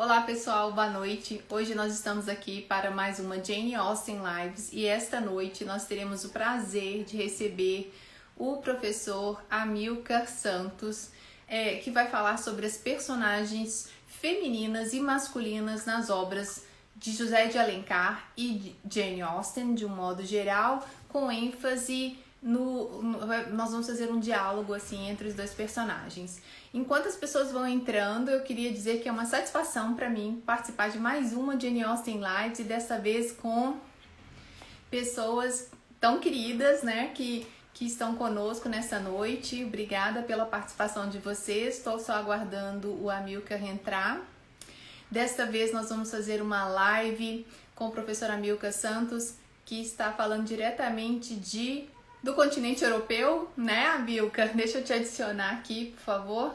Olá pessoal, boa noite. Hoje nós estamos aqui para mais uma Jane Austen Lives e esta noite nós teremos o prazer de receber o professor Amilcar Santos, que vai falar sobre as personagens femininas e masculinas nas obras de José de Alencar e de Jane Austen, de um modo geral, com ênfase nós vamos fazer um diálogo assim entre os dois personagens. Enquanto as pessoas vão entrando, eu queria dizer que é uma satisfação para mim participar de mais uma Jane Austen Lives e dessa vez com pessoas tão queridas, né, que estão conosco nessa noite. Obrigada pela participação de vocês. Estou só aguardando o Amilcar entrar. Desta vez nós vamos fazer uma live com o professor Amilcar Santos, que está falando diretamente do continente europeu, né, Amilcar? Deixa eu te adicionar aqui, por favor.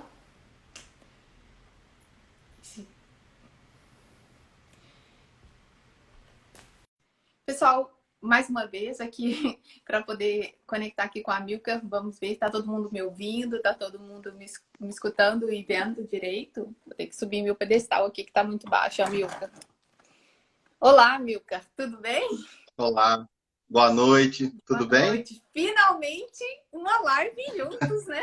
Pessoal, mais uma vez aqui para poder conectar aqui com a Amilcar, vamos ver, tá todo mundo me ouvindo, tá todo mundo me escutando e vendo direito? Vou ter que subir meu pedestal aqui que tá muito baixo, Amilcar. Olá, Amilcar, tudo bem? Olá, boa noite, tudo bem? Boa noite. Finalmente uma live juntos, né?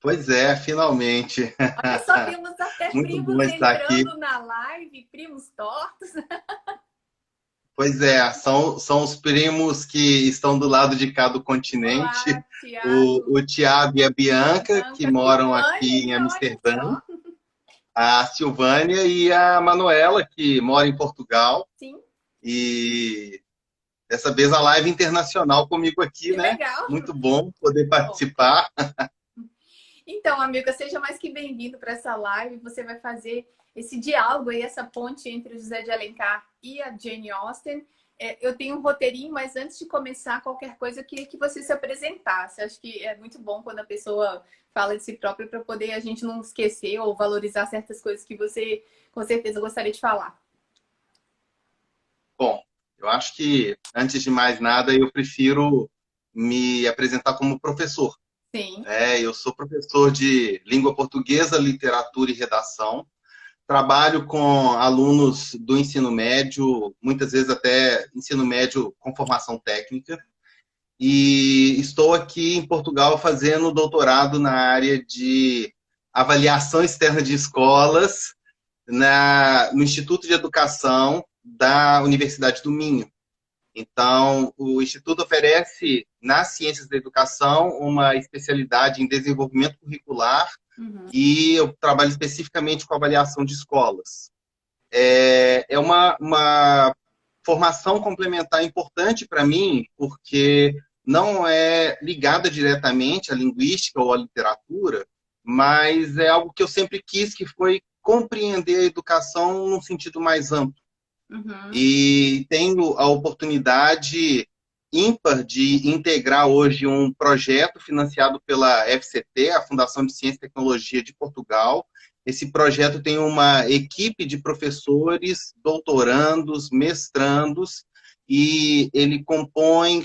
Pois é, finalmente. Olha só, temos até Muito primos bom estar aqui. entrando na live, primos tortos. Pois é, são os primos que estão do lado de cá do continente. Olá, Tiago. O Tiago e a Bianca, que moram aqui em Amsterdã. A Silvânia e a Manuela, que mora em Portugal. Sim. E dessa vez a live internacional comigo aqui, Que né? legal. Muito bom poder participar. Então, amiga, seja mais que bem-vindo para essa live. Você vai fazer esse diálogo aí, essa ponte entre o José de Alencar e a Jane Austen. Eu tenho um roteirinho, mas antes de começar qualquer coisa, eu queria que você se apresentasse. Acho que é muito bom quando a pessoa fala de si própria para poder a gente não esquecer ou valorizar certas coisas que você, com certeza, gostaria de falar. Bom, eu acho que, antes de mais nada, eu prefiro me apresentar como professor. Sim. Eu sou professor de língua portuguesa, literatura e redação. Trabalho com alunos do ensino médio, muitas vezes até ensino médio com formação técnica. E estou aqui em Portugal fazendo doutorado na área de avaliação externa de escolas no Instituto de Educação da Universidade do Minho. Então, o Instituto oferece, nas ciências da educação, uma especialidade em desenvolvimento curricular. E eu trabalho especificamente com avaliação de escolas. É uma formação complementar importante para mim, porque não é ligada diretamente à linguística ou à literatura, mas é algo que eu sempre quis, que foi compreender a educação num sentido mais amplo. E tenho a oportunidade ímpar de integrar hoje um projeto financiado pela FCT, a Fundação de Ciência e Tecnologia de Portugal. Esse projeto tem uma equipe de professores, doutorandos, mestrandos, e ele compõe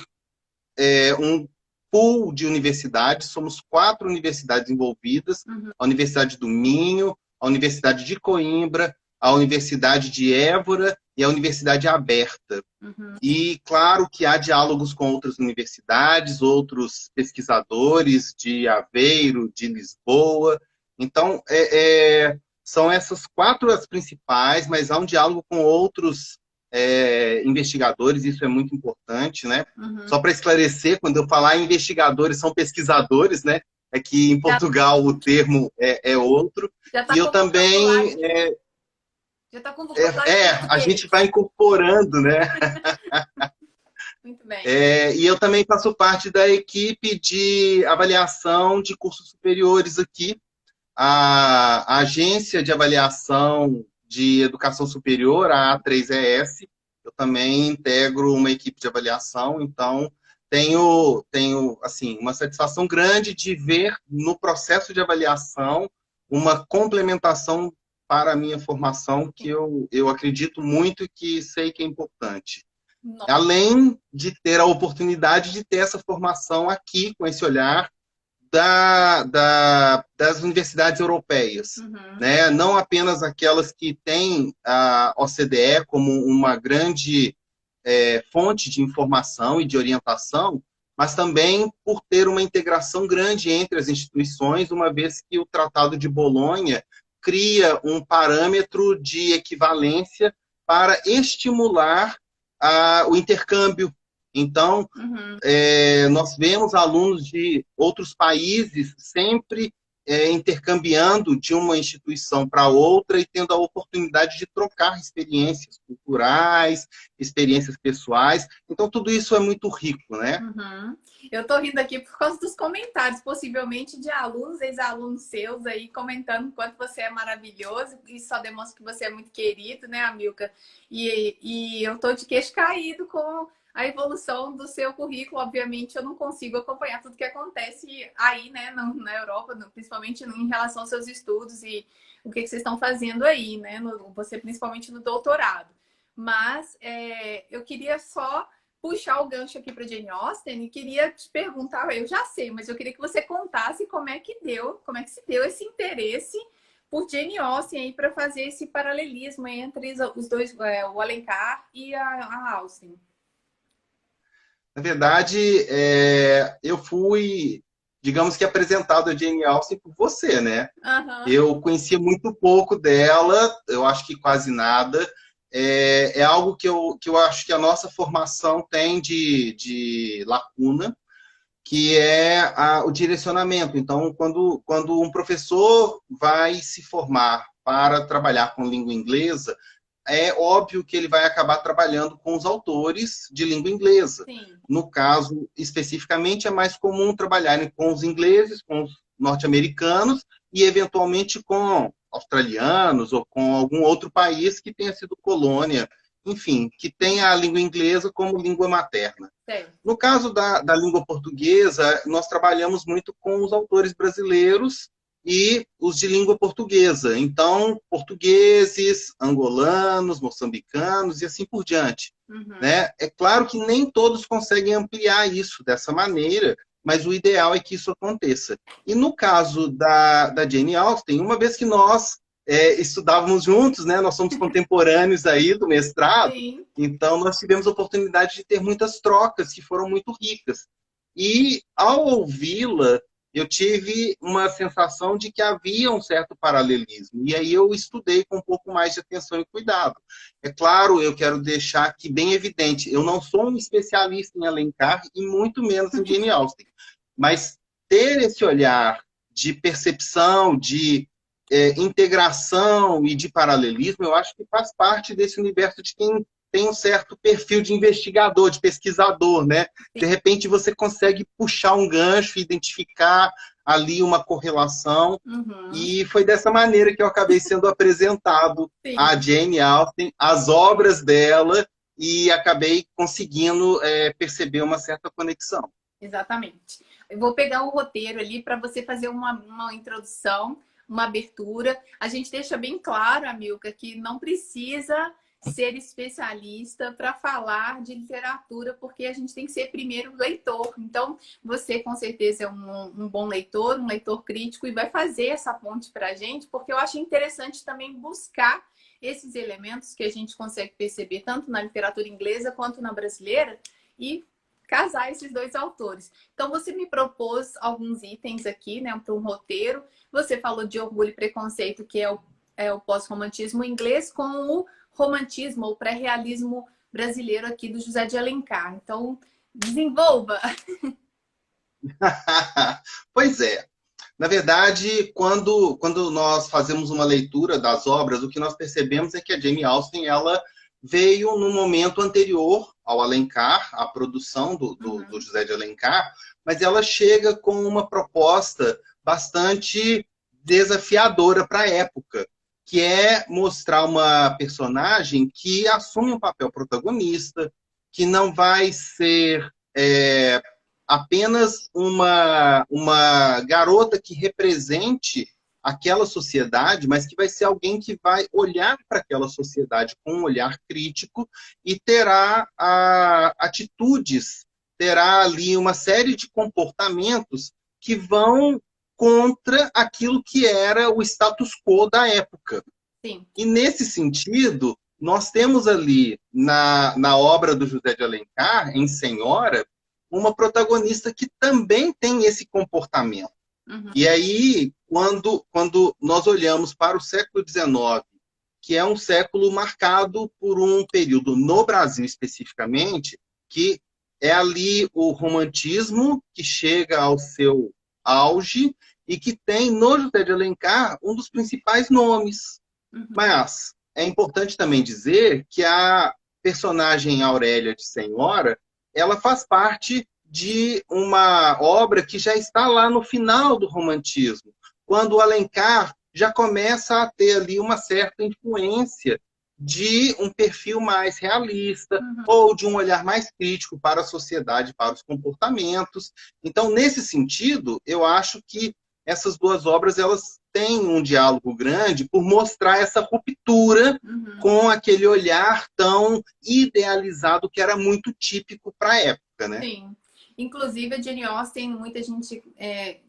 um pool de universidades. Somos 4 universidades envolvidas, a Universidade do Minho, a Universidade de Coimbra, a Universidade de Évora e a Universidade Aberta. E, claro, que há diálogos com outras universidades, outros pesquisadores de Aveiro, de Lisboa. Então, são essas 4 as principais, mas há um diálogo com outros investigadores, isso é muito importante, né? Só para esclarecer, quando eu falar em investigadores, são pesquisadores, né? É que em Portugal o termo é outro. E eu também... Já tá com a gente vai incorporando, né? Muito bem. E eu também faço parte da equipe de avaliação de cursos superiores aqui. A Agência de Avaliação de Educação Superior, a A3ES, eu também integro uma equipe de avaliação, então tenho assim, uma satisfação grande de ver no processo de avaliação uma complementação para a minha formação, que eu acredito muito e que sei que é importante. Além de ter a oportunidade de ter essa formação aqui, com esse olhar das universidades europeias, Uhum. né? Não apenas aquelas que têm a OCDE como uma grande fonte de informação e de orientação, mas também por ter uma integração grande entre as instituições, uma vez que o Tratado de Bolonha cria um parâmetro de equivalência para estimular o intercâmbio. Então, Uhum. nós vemos alunos de outros países sempre intercambiando de uma instituição para outra e tendo a oportunidade de trocar experiências culturais, experiências pessoais. Então, tudo isso é muito rico, né? Uhum. Eu tô rindo aqui por causa dos comentários, possivelmente de alunos, ex-alunos seus aí, comentando o quanto você é maravilhoso. E só demonstra que você é muito querido, né, Amilcar? E eu tô de queixo caído com a evolução do seu currículo. Obviamente, eu não consigo acompanhar tudo que acontece aí, né, na Europa, principalmente em relação aos seus estudos e o que vocês estão fazendo aí, né? Você principalmente no doutorado. Mas eu queria só puxar o gancho aqui para Jane Austen e queria te perguntar, eu já sei, mas eu queria que você contasse como é que se deu esse interesse por Jane Austen aí para fazer esse paralelismo entre os dois, o Alencar e a Austen. Na verdade, eu fui, digamos que, apresentado a Jane Austen por você, né? Aham. Eu conhecia muito pouco dela, eu acho que quase nada. É algo que eu acho que a nossa formação tem de lacuna, que é o direcionamento. Então, quando um professor vai se formar para trabalhar com língua inglesa, é óbvio que ele vai acabar trabalhando com os autores de língua inglesa. Sim. No caso, especificamente, é mais comum trabalharem com os ingleses, com os norte-americanos e, eventualmente, com australianos ou com algum outro país que tenha sido colônia, enfim, que tenha a língua inglesa como língua materna. Certo. No caso da língua portuguesa, nós trabalhamos muito com os autores brasileiros e os de língua portuguesa. Então, portugueses, angolanos, moçambicanos e assim por diante. Uhum. Né? É claro que nem todos conseguem ampliar isso dessa maneira, mas o ideal é que isso aconteça. E no caso da Jane Austen, uma vez que nós estudávamos juntos, né? Nós somos contemporâneos aí do mestrado, Sim. então nós tivemos a oportunidade de ter muitas trocas que foram muito ricas. E ao ouvi-la, eu tive uma sensação de que havia um certo paralelismo. E aí eu estudei com um pouco mais de atenção e cuidado. É claro, eu quero deixar aqui bem evidente, eu não sou um especialista em Alencar e muito menos em Jane Austen. Mas ter esse olhar de percepção, de integração e de paralelismo, eu acho que faz parte desse universo de quem tem um certo perfil de investigador, de pesquisador, né? De repente você consegue puxar um gancho, identificar ali uma correlação, Uhum. e foi dessa maneira que eu acabei sendo apresentado Sim. a Jane Austen, as obras dela, e acabei conseguindo perceber uma certa conexão. Exatamente. Eu vou pegar o roteiro ali para você fazer uma introdução, uma abertura. A gente deixa bem claro, Amilca, que não precisa ser especialista para falar de literatura, porque a gente tem que ser primeiro leitor. Então, você com certeza é um bom leitor, um leitor crítico, e vai fazer essa ponte para a gente, porque eu acho interessante também buscar esses elementos que a gente consegue perceber tanto na literatura inglesa quanto na brasileira e casar esses dois autores. Então, você me propôs alguns itens aqui, né, para um roteiro. Você falou de Orgulho e Preconceito, que é o pós-romantismo inglês, com o romantismo, ou pré-realismo brasileiro aqui do José de Alencar. Então, desenvolva! Pois é. Na verdade, quando nós fazemos uma leitura das obras, o que nós percebemos é que a Jane Austen ela veio no momento anterior ao Alencar, à produção do Uhum. José de Alencar, mas ela chega com uma proposta bastante desafiadora para a época, que é mostrar uma personagem que assume um papel protagonista, que não vai ser apenas uma garota que represente aquela sociedade, mas que vai ser alguém que vai olhar para aquela sociedade com um olhar crítico e terá atitudes, terá ali uma série de comportamentos que vão contra aquilo que era o status quo da época. Sim. E, nesse sentido, nós temos ali, na obra do José de Alencar, em Senhora, uma protagonista que também tem esse comportamento. Uhum. E aí, quando nós olhamos para o século XIX, que é um século marcado por um período, no Brasil especificamente, que é ali o romantismo que chega ao seu auge e que tem no José de Alencar um dos principais nomes. Uhum. Mas é importante também dizer que a personagem Aurélia de Senhora, ela faz parte de uma obra que já está lá no final do romantismo, quando o Alencar já começa a ter ali uma certa influência de um perfil mais realista, ou de um olhar mais crítico para a sociedade, para os comportamentos. Então, nesse sentido, eu acho que essas duas obras elas têm um diálogo grande por mostrar essa ruptura com aquele olhar tão idealizado que era muito típico para a época, né? Sim. Inclusive, a Jane Austen, muita gente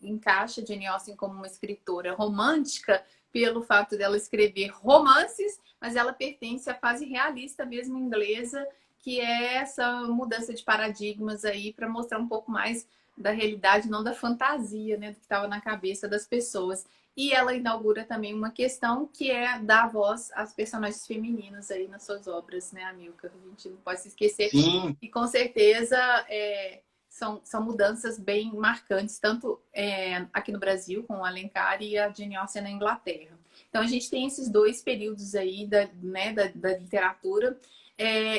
encaixa a Jane Austen como uma escritora romântica pelo fato dela escrever romances, mas ela pertence à fase realista mesmo inglesa, que é essa mudança de paradigmas aí para mostrar um pouco mais da realidade, não da fantasia, né, do que estava na cabeça das pessoas. E ela inaugura também uma questão que é dar voz às personagens femininas aí nas suas obras, né, Amilcar? A gente não pode se esquecer. Sim. E com certeza são mudanças bem marcantes, tanto aqui no Brasil, com o Alencar, e a Jane Austen na Inglaterra. Então, a gente tem esses dois períodos aí da literatura,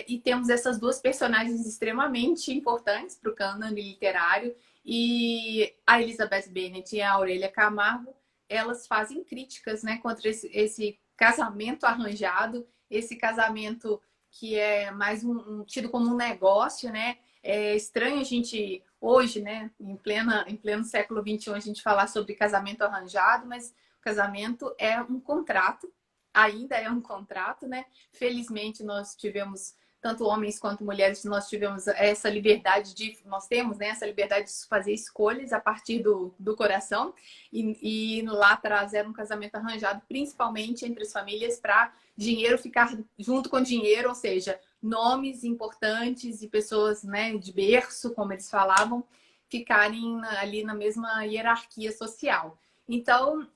e temos essas duas personagens extremamente importantes para o cânone literário, e a Elizabeth Bennet e a Aurélia Camargo, elas fazem críticas, né, contra esse casamento arranjado, esse casamento que é mais tido como um negócio, né? É estranho a gente, hoje, né, em pleno século XXI, a gente falar sobre casamento arranjado, mas o casamento é um contrato, ainda é um contrato, né? Felizmente, nós tivemos, tanto homens quanto mulheres, nós tivemos essa liberdade nós temos, né, essa liberdade de fazer escolhas a partir do coração, e lá atrás era um casamento arranjado, principalmente entre as famílias, para dinheiro ficar junto com dinheiro, ou seja, nomes importantes e pessoas, né, de berço, como eles falavam, ficarem ali na mesma hierarquia social. Então,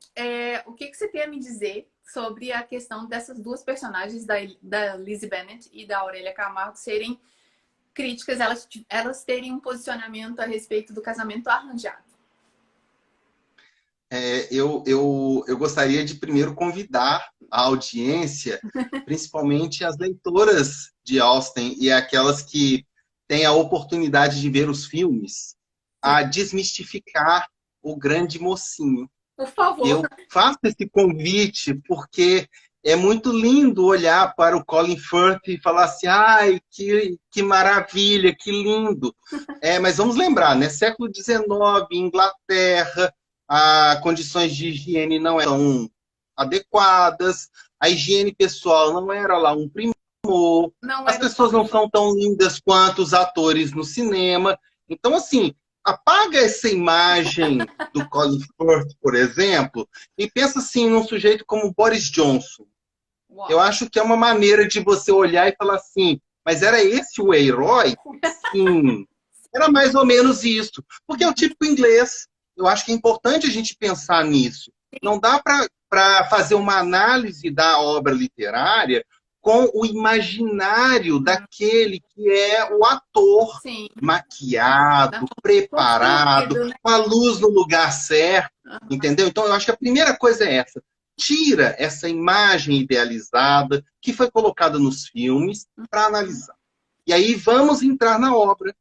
o que você tem a me dizer sobre a questão dessas duas personagens, da Lizzie Bennet e da Aurélia Camargo, serem críticas, elas terem um posicionamento a respeito do casamento arranjado? Eu gostaria de primeiro convidar a audiência, principalmente as leitoras de Austen e aquelas que têm a oportunidade de ver os filmes, a desmistificar o grande mocinho. Por favor. Eu faço esse convite porque é muito lindo olhar para o Colin Firth e falar assim, ai, que maravilha, que lindo. Mas vamos lembrar, né? Século XIX, Inglaterra, as condições de higiene não eram adequadas, a higiene pessoal não era lá um primor, as pessoas não são tão lindas quanto os atores no cinema. Então, assim, apaga essa imagem do Colin Firth, por exemplo, e pensa assim num sujeito como Boris Johnson. Uau. Eu acho que é uma maneira de você olhar e falar assim, mas era esse o herói? Sim, era mais ou menos isso. Porque é o típico inglês. Eu acho que é importante a gente pensar nisso. Não dá para fazer uma análise da obra literária com o imaginário daquele que é o ator. Sim. Maquiado, preparado, né? Com a luz no lugar certo, entendeu? Então, eu acho que a primeira coisa é essa. Tira essa imagem idealizada que foi colocada nos filmes para analisar. E aí vamos entrar na obra.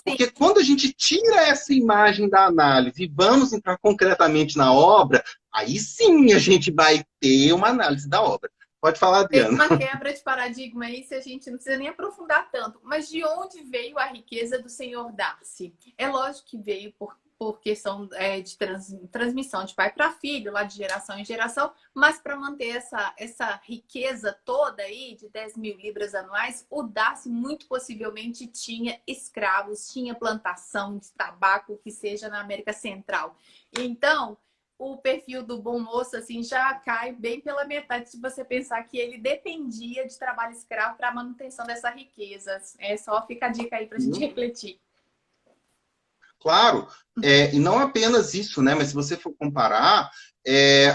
Porque quando a gente tira essa imagem da análise e vamos entrar concretamente na obra, aí sim a gente vai ter uma análise da obra. Pode falar, Adriana. Tem uma quebra de paradigma aí, se a gente não precisa nem aprofundar tanto. Mas de onde veio a riqueza do senhor Darcy? É lógico que veio por por questão de transmissão de pai para filho, lá de geração em geração, mas para manter essa riqueza toda aí de 10 mil libras anuais, o Darcy muito possivelmente tinha escravos, tinha plantação de tabaco, que seja na América Central. Então, o perfil do bom moço assim já cai bem pela metade se você pensar que ele dependia de trabalho escravo para a manutenção dessa riqueza. É só fica a dica aí para a gente refletir. Claro, e não apenas isso, né? Mas se você for comparar,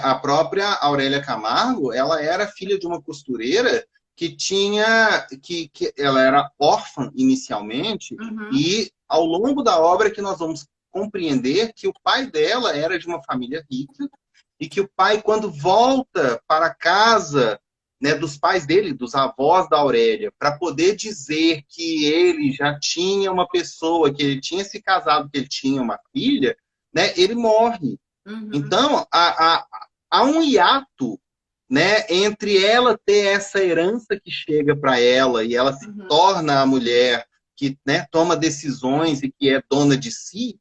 a própria Aurélia Camargo, ela era filha de uma costureira que tinha, que ela era órfã inicialmente, e ao longo da obra que nós vamos compreender que o pai dela era de uma família rica e que o pai, quando volta para casa, né, dos pais dele, dos avós da Aurélia, para poder dizer que ele já tinha uma pessoa, que ele tinha se casado, que ele tinha uma filha, né, ele morre. Então, há um hiato, né, entre ela ter essa herança que chega para ela e ela se torna a mulher que, né, toma decisões e que é dona de si,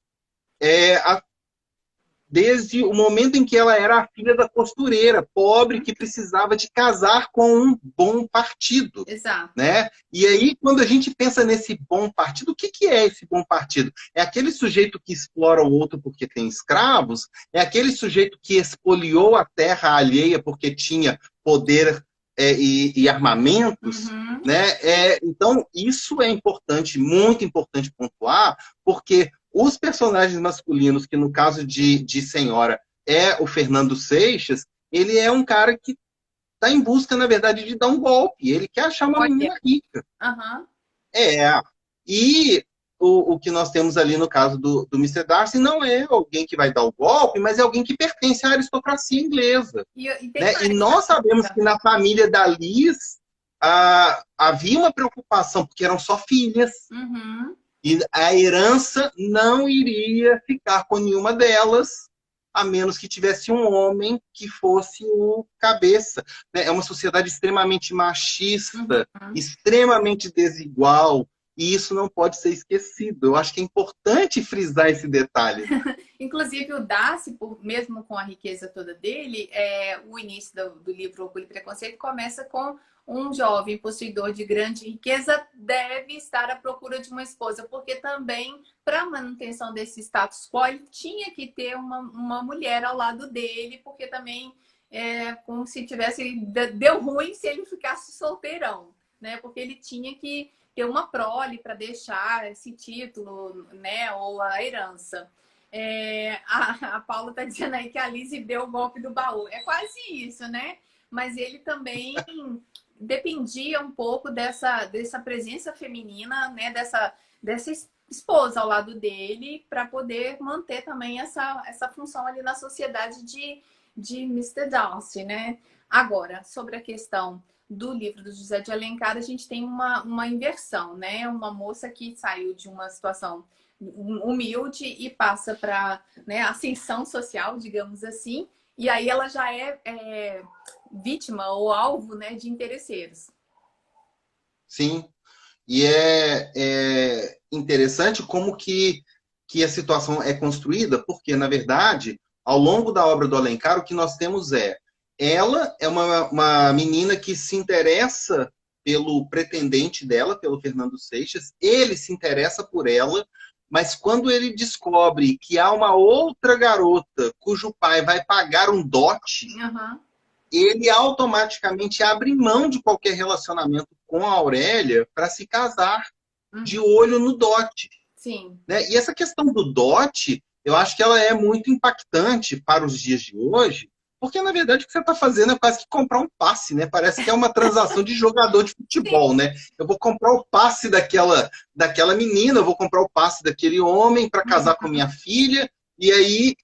desde o momento em que ela era a filha da costureira, pobre, que precisava de casar com um bom partido. Exato. Né? E aí, quando a gente pensa nesse bom partido, o que é esse bom partido? É aquele sujeito que explora o outro porque tem escravos? É aquele sujeito que expoliou a terra alheia porque tinha poder e armamentos? Né? Então, isso é importante, muito importante pontuar, porque os personagens masculinos, que no caso de Senhora é o Fernando Seixas, ele é um cara que está em busca, na verdade, de dar um golpe. Ele quer achar uma menina rica. E o que nós temos ali no caso do Mr. Darcy não é alguém que vai dar o golpe, mas é alguém que pertence à aristocracia inglesa. Né? E nós sabemos que na família da Liz havia uma preocupação, porque eram só filhas. E a herança não iria ficar com nenhuma delas, a menos que tivesse um homem que fosse o cabeça. É uma sociedade extremamente machista, extremamente desigual, e isso não pode ser esquecido. Eu acho que é importante frisar esse detalhe. Inclusive, o Darcy, mesmo com a riqueza toda dele, o início do livro Orgulho e Preconceito começa com um jovem possuidor de grande riqueza deve estar à procura de uma esposa, porque também, para a manutenção desse status quo, ele tinha que ter uma mulher ao lado dele, porque também é como se tivesse... Deu ruim se ele ficasse solteirão, né? Porque ele tinha que ter uma prole para deixar esse título, né? Ou a herança. A Paula está dizendo aí que a Lizzie deu o golpe do baú. É quase isso, né? Mas ele também dependia um pouco dessa presença feminina, né? Dessa esposa ao lado dele, para poder manter também essa função ali na sociedade de Mr. Darcy, né? Agora, sobre a questão do livro do José de Alencar, a gente tem uma inversão, né? Uma moça que saiu de uma situação humilde e passa para, né, ascensão social, digamos assim, e aí ela já é vítima ou alvo, né, de interesseiros. Sim, e é interessante como que a situação é construída, porque, na verdade, ao longo da obra do Alencar, o que nós temos ela é uma menina que se interessa pelo pretendente dela, pelo Fernando Seixas, ele se interessa por ela, mas quando ele descobre que há uma outra garota cujo pai vai pagar um dote, ele automaticamente abre mão de qualquer relacionamento com a Aurélia para se casar, de olho no dote. Sim. Né? E essa questão do dote, eu acho que ela é muito impactante para os dias de hoje, porque, na verdade, o que você está fazendo é quase que comprar um passe, né? Parece que é uma transação de jogador de futebol, né? Eu vou comprar o passe daquela menina, eu vou comprar o passe daquele homem para casar com minha filha, e aí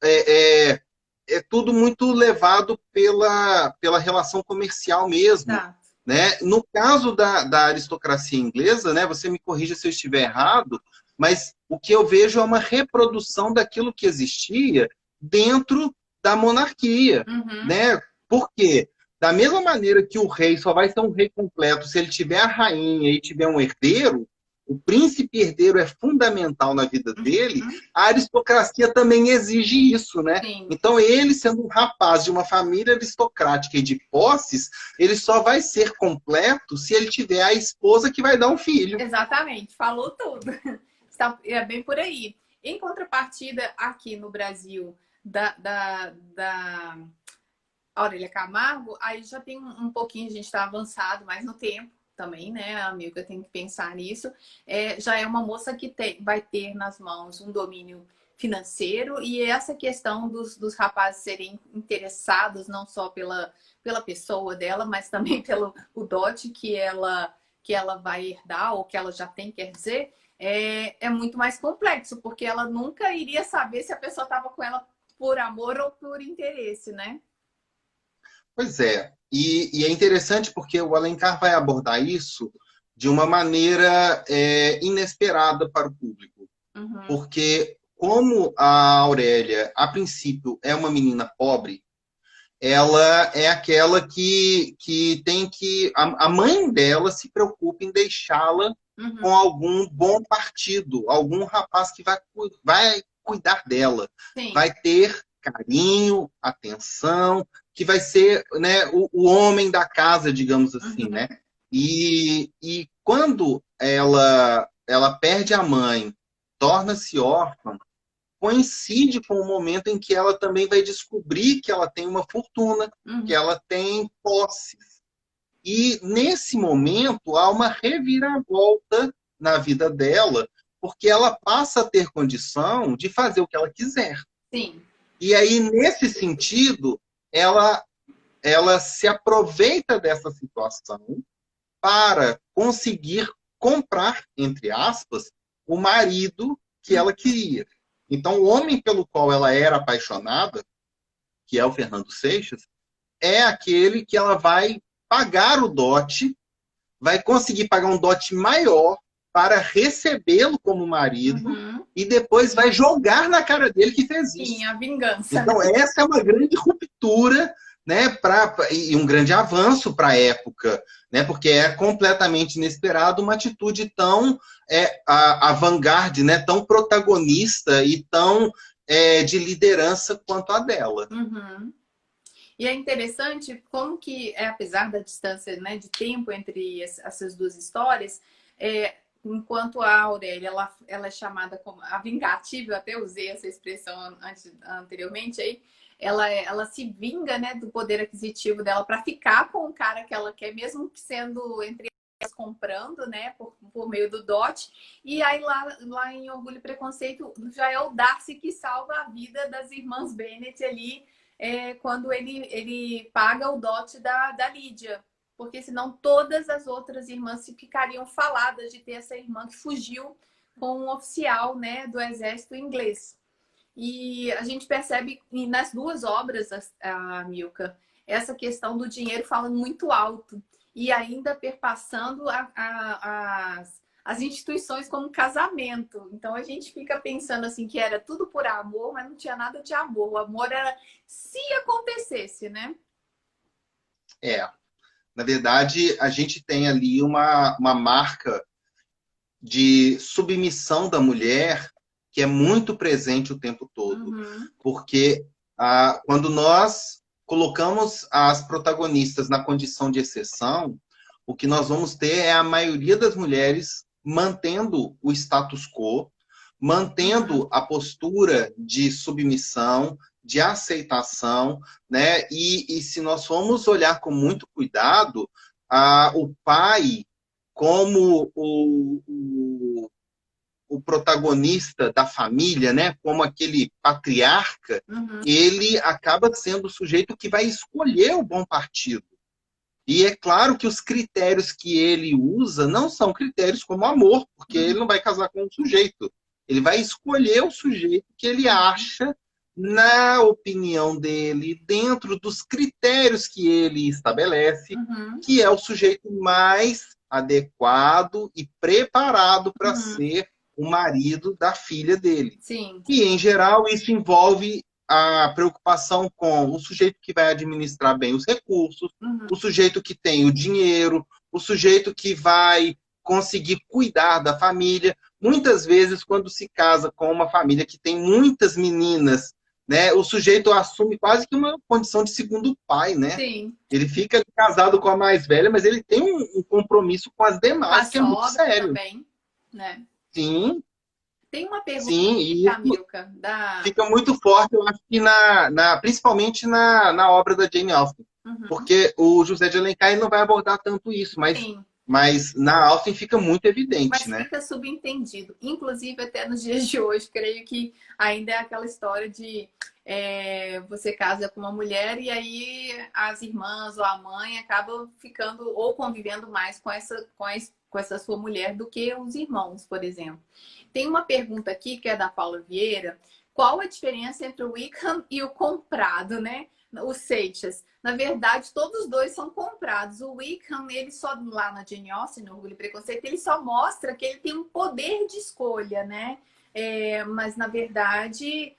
é tudo muito levado pela relação comercial mesmo. Né? No caso da aristocracia inglesa, né? Você me corrija se eu estiver errado, mas o que eu vejo é uma reprodução daquilo que existia dentro da monarquia, né? Por quê? Da mesma maneira que o rei só vai ser um rei completo se ele tiver a rainha e tiver um herdeiro, o príncipe herdeiro é fundamental na vida dele, Uhum. a aristocracia também exige isso, né? Sim, Então, ele, sendo um rapaz de uma família aristocrática e de posses, ele só vai ser completo se ele tiver a esposa que vai dar um filho. exatamente. Falou tudo. É bem por aí. Em contrapartida, aqui no Brasil, da Aurélia Camargo, aí já tem um pouquinho, a gente está avançado mais no tempo também, né, amiga? Tem que pensar nisso. Já é uma moça que vai ter nas mãos um domínio financeiro e essa questão dos rapazes serem interessados não só pela pessoa dela, mas também pelo o dote que ela vai herdar ou que ela já tem, quer dizer, é muito mais complexo, porque ela nunca iria saber se a pessoa estava com ela por amor ou por interesse, né? Pois é. E é interessante porque o Alencar vai abordar isso de uma maneira inesperada para o público. Uhum, Porque, como a Aurélia, a princípio, é uma menina pobre, ela é aquela que tem que. A mãe dela se preocupa em deixá-la uhum, com algum bom partido, algum rapaz que vai cuidar dela, sim. vai ter carinho, atenção, que vai ser, né, o homem da casa, digamos assim, né? Uhum, E quando ela perde a mãe, torna-se órfã, coincide com o momento em que ela também vai descobrir que ela tem uma fortuna, que uhum, ela tem posses. E nesse momento há uma reviravolta na vida dela, porque ela passa a ter condição de fazer o que ela quiser. sim. E aí, nesse sentido, ela, ela se aproveita dessa situação para conseguir comprar, entre aspas, o marido que Uhum, ela queria. Então, o homem pelo qual ela era apaixonada, que é o Fernando Seixas, é aquele que ela vai pagar o dote, vai conseguir pagar um dote maior para recebê-lo como marido uhum. e depois vai jogar na cara dele que fez Sim, isso. a vingança, né? Então, essa é uma grande ruptura, né, e um grande avanço para a época, né, porque é completamente inesperado uma atitude tão avant-garde, né, tão protagonista e tão de liderança quanto a dela. Uhum. E é interessante como que, apesar da distância, né, de tempo entre essas duas histórias, enquanto a Aurélia ela é chamada como a vingativa, eu até usei essa expressão anteriormente aí, ela se vinga, né, do poder aquisitivo dela para ficar com o cara que ela quer, mesmo que sendo entre elas comprando, né, por meio do dote. E aí lá em Orgulho e Preconceito já é o Darcy que salva a vida das irmãs Bennet ali quando ele paga o dote da Lídia. Porque senão todas as outras irmãs ficariam faladas de ter essa irmã que fugiu com um oficial, né, do exército inglês. E a gente percebe nas duas obras, a Milka, essa questão do dinheiro falando muito alto e ainda perpassando as instituições como casamento. Então a gente fica pensando assim que era tudo por amor, mas não tinha nada de amor. O amor era se acontecesse, né? É, na verdade, a gente tem ali uma marca de submissão da mulher que é muito presente o tempo todo. Uhum, Porque quando nós colocamos as protagonistas na condição de exceção, o que nós vamos ter é a maioria das mulheres mantendo o status quo, uhum, mantendo a postura de submissão, de aceitação, né? E se nós formos olhar com muito cuidado, o pai como o protagonista da família, né, como aquele patriarca, uhum, ele acaba sendo o sujeito que vai escolher o bom partido. E é claro que os critérios que ele usa não são critérios como amor, porque uhum, ele não vai casar com um sujeito. Ele vai escolher o sujeito que ele acha, na opinião dele, dentro dos critérios que ele estabelece, uhum, que é o sujeito mais adequado e preparado para uhum. ser o marido da filha dele. Sim. E, em geral, isso envolve a preocupação com o sujeito que vai administrar bem os recursos, Uhum, o sujeito que tem o dinheiro, o sujeito que vai conseguir cuidar da família. Muitas vezes, quando se casa com uma família que tem muitas meninas, né, o sujeito assume quase que uma condição de segundo pai, né? Sim. Ele fica casado com a mais velha, mas ele tem um compromisso com as Com a demais que é muito sogra sério. também, né? Sim, Tem uma pergunta sim, aqui, e isso Camilca, da... fica muito forte, eu acho que principalmente na obra da Jane Austen. Uhum. Porque o José de Alencar ele não vai abordar tanto isso, Sim. mas na Austen fica muito evidente, Mas né? fica subentendido. Inclusive, até nos dias de hoje, creio que ainda é aquela história de você casa com uma mulher e aí as irmãs ou a mãe acabam ficando ou convivendo mais com essa sua mulher do que os irmãos, por exemplo. Tem uma pergunta aqui que é da Paula Vieira. Qual a diferença entre o Wickham e o comprado, né? Os Seixas. Na verdade, todos os dois são comprados. O Wickham, ele só, lá na Jane Austen, no Orgulho e Preconceito, ele só mostra que ele tem um poder de escolha, né? Mas, na verdade,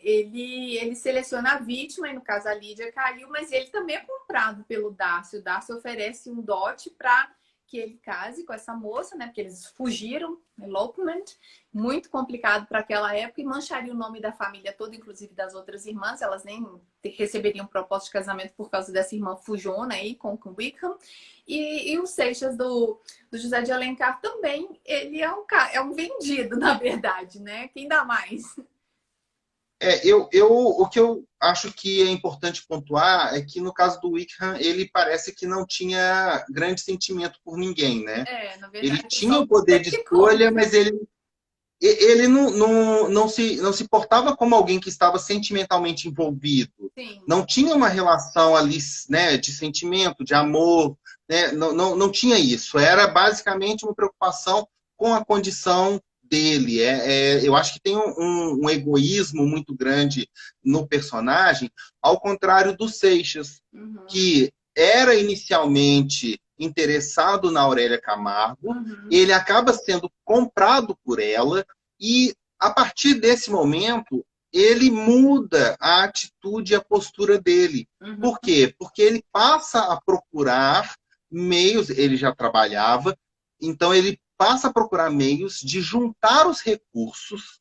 ele seleciona a vítima, e no caso a Lídia caiu, mas ele também é comprado pelo Darcy. O Darcy oferece um dote para que ele case com essa moça, né? Porque eles fugiram, elopement, muito complicado para aquela época e mancharia o nome da família toda, inclusive das outras irmãs. Elas nem receberiam proposta de casamento por causa dessa irmã fujona aí com o Wickham. E o Seixas do José de Alencar também, ele é um vendido, na verdade, né? Quem dá mais? O que eu acho que é importante pontuar é que no caso do Wickham, ele parece que não tinha grande sentimento por ninguém, né? Na Ele verdade, tinha só o poder ele de que escolha, compra. mas ele não se portava como alguém que estava sentimentalmente envolvido. Sim. Não tinha uma relação ali, né, de sentimento, de amor, né? Não tinha isso. Era basicamente uma preocupação com a condição dele. Eu acho que tem um egoísmo muito grande no personagem, ao contrário do Seixas, Uhum. que era inicialmente interessado na Aurélia Camargo, Uhum. ele acaba sendo comprado por ela e, a partir desse momento, ele muda a atitude e a postura dele. Uhum. Por quê? Porque ele passa a procurar meios, ele já trabalhava, então ele passa a procurar meios de juntar os recursos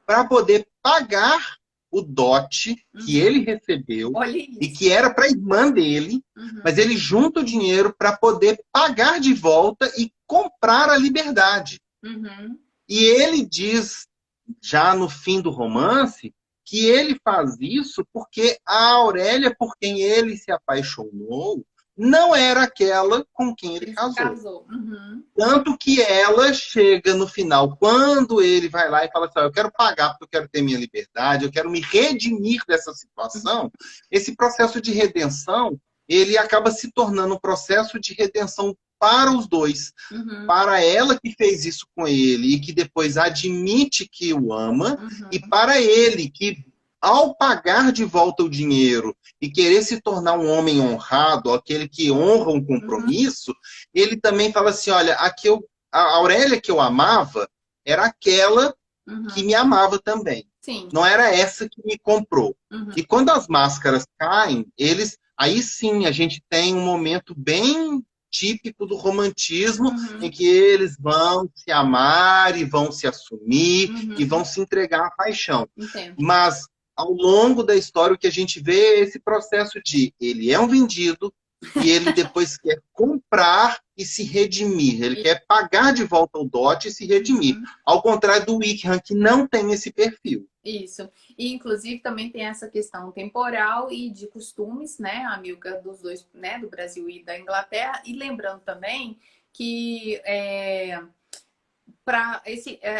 para poder pagar o dote que Uhum. ele recebeu Olha e isso. que era para a irmã dele, Uhum. mas ele junta o dinheiro para poder pagar de volta e comprar a liberdade. Uhum. E ele diz, já no fim do romance, que ele faz isso porque a Aurélia, por quem ele se apaixonou, não era aquela com quem ele Ele se casou. casou. Uhum. Tanto que ela chega no final, quando ele vai lá e fala assim, eu quero pagar porque eu quero ter minha liberdade, eu quero me redimir dessa situação, esse processo de redenção, ele acaba se tornando um processo de redenção para os dois. Uhum. Para ela que fez isso com ele e que depois admite que o ama, e Uhum. para ele que, ao pagar de volta o dinheiro e querer se tornar um homem honrado, aquele que honra um Uhum. compromisso, ele também fala assim, olha, a Aurélia que eu amava era aquela que Uhum. me amava também. Sim. Não era essa que me comprou. Uhum. E quando as máscaras caem, aí sim a gente tem um momento bem típico do romantismo, Uhum. em que eles vão se amar e vão se assumir e Uhum. vão se entregar à paixão. Entendo. Mas ao longo da história o que a gente vê é esse processo de ele é um vendido e ele depois quer comprar e se redimir. Ele quer pagar de volta o dote e se redimir. Uhum. Ao contrário do Wickham, que não tem esse perfil. Isso. E, inclusive, também tem essa questão temporal e de costumes, né, Amilcar, dos dois, né, do Brasil e da Inglaterra. E lembrando também que para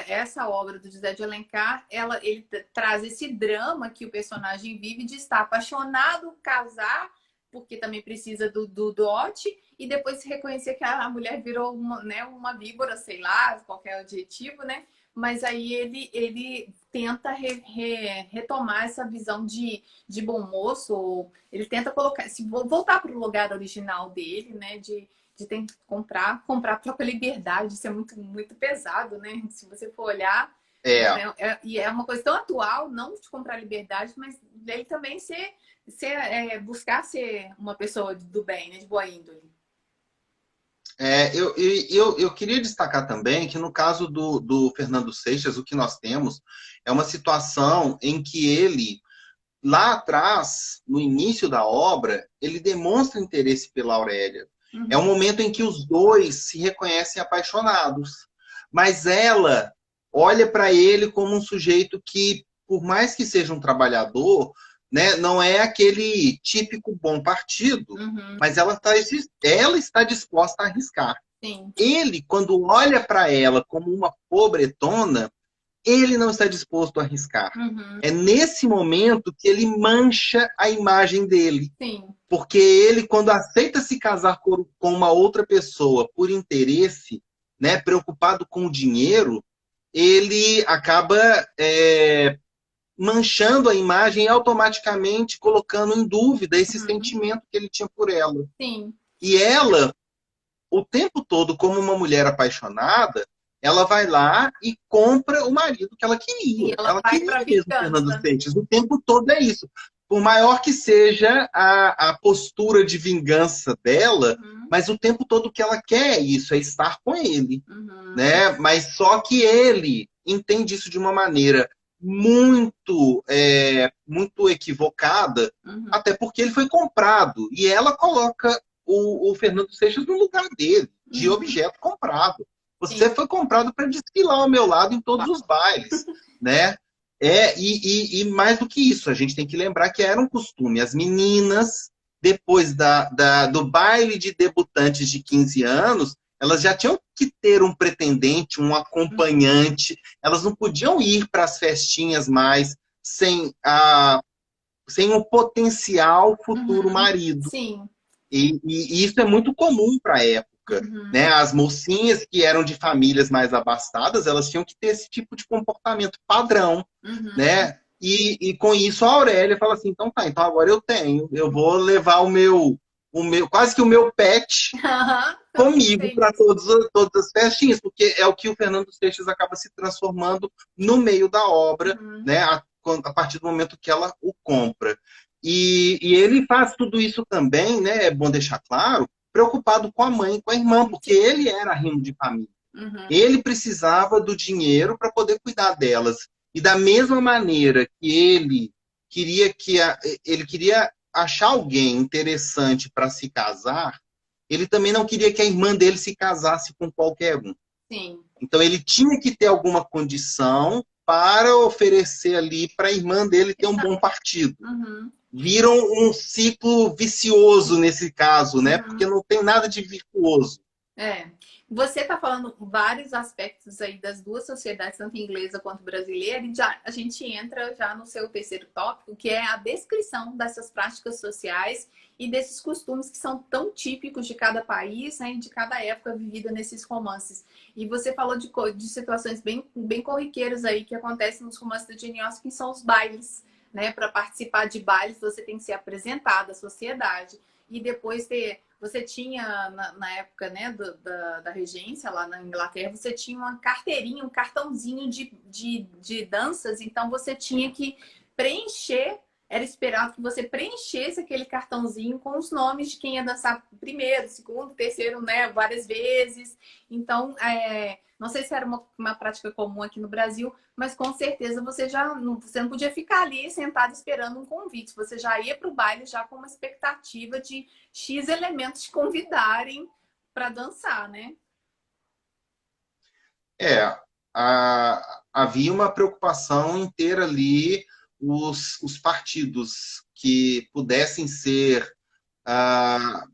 essa obra do José de Alencar, ele traz esse drama que o personagem vive de estar apaixonado, casar, porque também precisa do dote, e depois se reconhecer que a mulher virou uma víbora, sei lá, qualquer adjetivo, né? Mas aí ele tenta retomar essa visão de bom moço, ele tenta colocar, voltar para o lugar original dele, né? De ter que comprar a própria liberdade, isso é muito, muito pesado, né? Se você for olhar, É, e é uma coisa tão atual, não de comprar liberdade, mas ele também buscar ser uma pessoa do bem, né? De boa índole. Eu queria destacar também que no caso do Fernando Seixas, o que nós temos é uma situação em que ele, lá atrás, no início da obra, ele demonstra interesse pela Aurélia. É um Uhum, momento em que os dois se reconhecem apaixonados. Mas ela olha para ele como um sujeito que, por mais que seja um trabalhador, né, não é aquele típico bom partido, uhum, mas ela está disposta a arriscar. sim. Ele, quando olha para ela como uma pobretona, ele não está disposto a arriscar. Uhum, É nesse momento que ele mancha a imagem dele. sim. Porque ele, quando aceita se casar com uma outra pessoa por interesse, né, preocupado com o dinheiro, ele acaba manchando a imagem e automaticamente colocando em dúvida esse Uhum, sentimento que ele tinha por ela. sim. E ela, o tempo todo, como uma mulher apaixonada, ela vai lá e compra o marido que ela E queria. ela Ela vai para queria mesmo Fernando vingança. Seixas. O tempo todo é isso. Por maior que seja a postura de vingança dela, Uhum, mas o tempo todo o que ela quer é isso, é estar com ele. uhum, Né? Mas só que ele entende isso de uma maneira muito equivocada, uhum, até porque ele foi comprado. E ela coloca o Fernando Seixas no lugar dele, de uhum, objeto comprado. sim. Você foi comprado para desfilar ao meu lado em todos os bailes, né? E mais do que isso, a gente tem que lembrar que era um costume. As meninas, depois do baile de debutantes de 15 anos, elas já tinham que ter um pretendente, um acompanhante. Elas não podiam ir para as festinhas mais sem um potencial futuro Uhum, marido. sim. E isso é muito comum para a época. Né? Uhum, As mocinhas que eram de famílias mais abastadas, elas tinham que ter esse tipo de comportamento padrão. uhum. Né? E com isso a Aurélia fala assim, então tá, então agora eu vou levar quase que o meu pet Aham, também comigo sei para isso. todas as festinhas, porque é o que o Fernando Seixas acaba se transformando no meio da obra, Uhum, né, a partir do momento que ela o compra. E ele faz tudo isso também, né, é bom deixar claro, preocupado com a mãe e com a irmã, porque sim. ele era arrimo de família. Uhum, Ele precisava do dinheiro para poder cuidar delas. E da mesma maneira que ele queria achar alguém interessante para se casar, ele também não queria que a irmã dele se casasse com qualquer um. sim. Então ele tinha que ter alguma condição para oferecer ali para a irmã dele ter um bom partido. Uhum, Viram um ciclo vicioso nesse caso, né? Porque uhum. não tem nada de virtuoso. É. Você está falando vários aspectos aí das duas sociedades, tanto inglesa quanto brasileira, e já, a gente entra já no seu terceiro tópico, que é a descrição dessas práticas sociais e desses costumes que são tão típicos de cada país, né, e de cada época vivida nesses romances. E você falou de situações bem corriqueiras aí que acontecem nos romances da Jane Austen, que são os bailes. Né? Para participar de bailes, você tem que ser apresentado à sociedade e depois ter. Você tinha, na época né, da regência lá na Inglaterra, você tinha uma carteirinha, um cartãozinho de danças, então você tinha que preencher, era esperado que você preenchesse aquele cartãozinho com os nomes de quem ia dançar primeiro, segundo, terceiro, né, várias vezes. Então, não sei se era uma prática comum aqui no Brasil, mas com certeza você não podia ficar ali sentado esperando um convite. Você já ia para o baile já com uma expectativa de X elementos te convidarem para dançar, né? É, havia uma preocupação em ter ali os partidos que pudessem ser ah,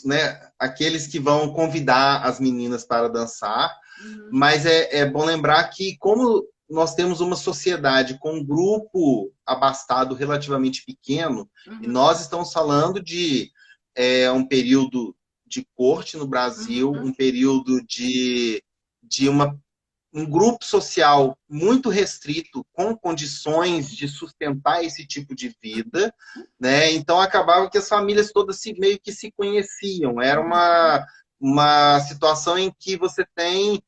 né, aqueles que vão convidar as meninas para dançar, Uhum, mas é bom lembrar que, como nós temos uma sociedade com um grupo abastado relativamente pequeno, e uhum, nós estamos falando de um período de corte no Brasil, uhum, um período de um grupo social muito restrito, com condições de sustentar esse tipo de vida, né? Então acabava que as famílias todas meio que se conheciam. Era uhum, uma situação em que você tem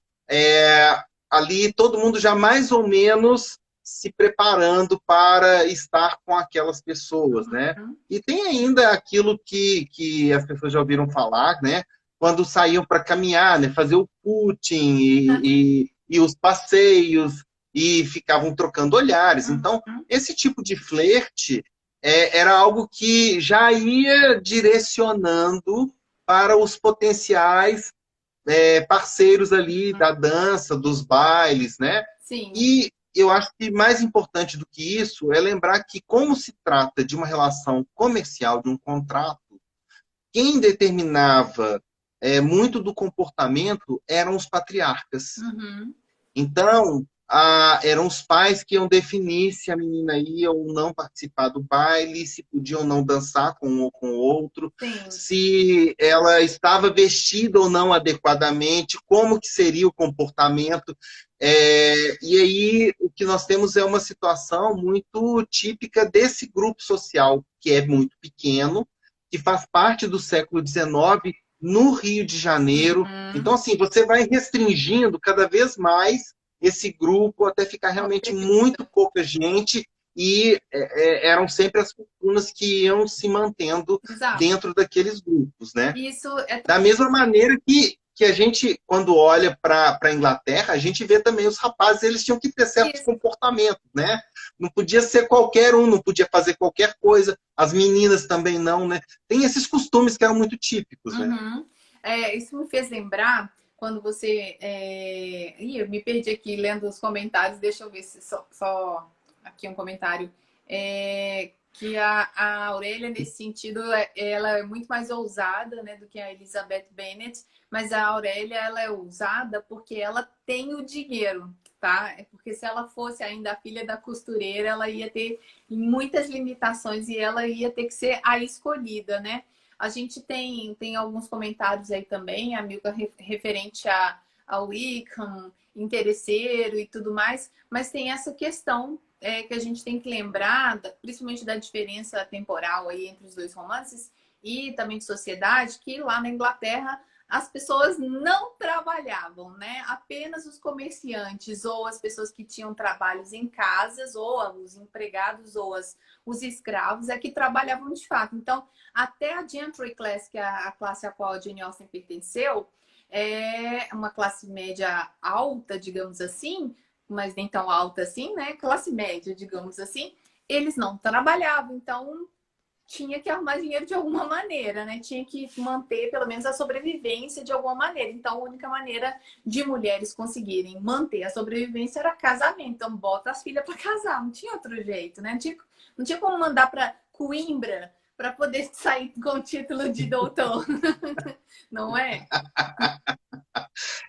ali todo mundo já mais ou menos se preparando para estar com aquelas pessoas, né? uhum, E tem ainda aquilo que as pessoas já ouviram falar, né? quando saíam para caminhar, né, fazer o footing e os passeios, e ficavam trocando olhares. Então, Uhum. esse tipo de flerte era algo que já ia direcionando para os potenciais parceiros ali da dança, dos bailes, né? Sim. E eu acho que mais importante do que isso é lembrar que, como se trata de uma relação comercial, de um contrato, quem determinava muito do comportamento eram os patriarcas. Uhum. Então, eram os pais que iam definir se a menina ia ou não participar do baile, se podia ou não dançar com um ou com o outro, Sim. se ela estava vestida ou não adequadamente, como que seria o comportamento. E aí, o que nós temos é uma situação muito típica desse grupo social, que é muito pequeno, que faz parte do século XIX, no Rio de Janeiro. Então, Uhum. assim, você vai restringindo cada vez mais esse grupo até ficar Com realmente certeza. muito pouca gente e eram sempre as fortunas que iam se mantendo Exato. dentro daqueles grupos, né? Isso é Da mesma maneira que a gente, quando olha para a Inglaterra, a gente vê também os rapazes, eles tinham que ter certos isso. comportamentos, né? Não podia ser qualquer um, não podia fazer qualquer coisa, as meninas também não, né? Tem esses costumes que eram muito típicos, né? Uhum. Isso me fez lembrar quando você. Ih, eu me perdi aqui lendo os comentários, deixa eu ver se só aqui um comentário. Que a Aurélia, nesse sentido, ela é muito mais ousada, né, do que a Elizabeth Bennet, mas a Aurélia ela é ousada porque ela tem o dinheiro, tá? É porque se ela fosse ainda a filha da costureira, ela ia ter muitas limitações e ela ia ter que ser a escolhida, né? A gente tem alguns comentários aí também, amiga, referente ao Wickham, interesseiro e tudo mais, mas tem essa questão que a gente tem que lembrar, principalmente da diferença temporal aí entre os dois romances e também de sociedade, que lá na Inglaterra as pessoas não trabalhavam, né? Apenas os comerciantes ou as pessoas que tinham trabalhos em casas, ou os empregados ou os escravos é que trabalhavam de fato. Então, até a gentry class, que é a classe a qual a Jane Austen pertenceu, é uma classe média alta, digamos assim, mas nem tão alta assim, né? Classe média, digamos assim, eles não trabalhavam, então tinha que arrumar dinheiro de alguma maneira, né? Tinha que manter pelo menos a sobrevivência de alguma maneira. Então, a única maneira de mulheres conseguirem manter a sobrevivência era casamento. Então, bota as filhas para casar, não tinha outro jeito, né? Não tinha como mandar para Coimbra para poder sair com o título de doutor, não é?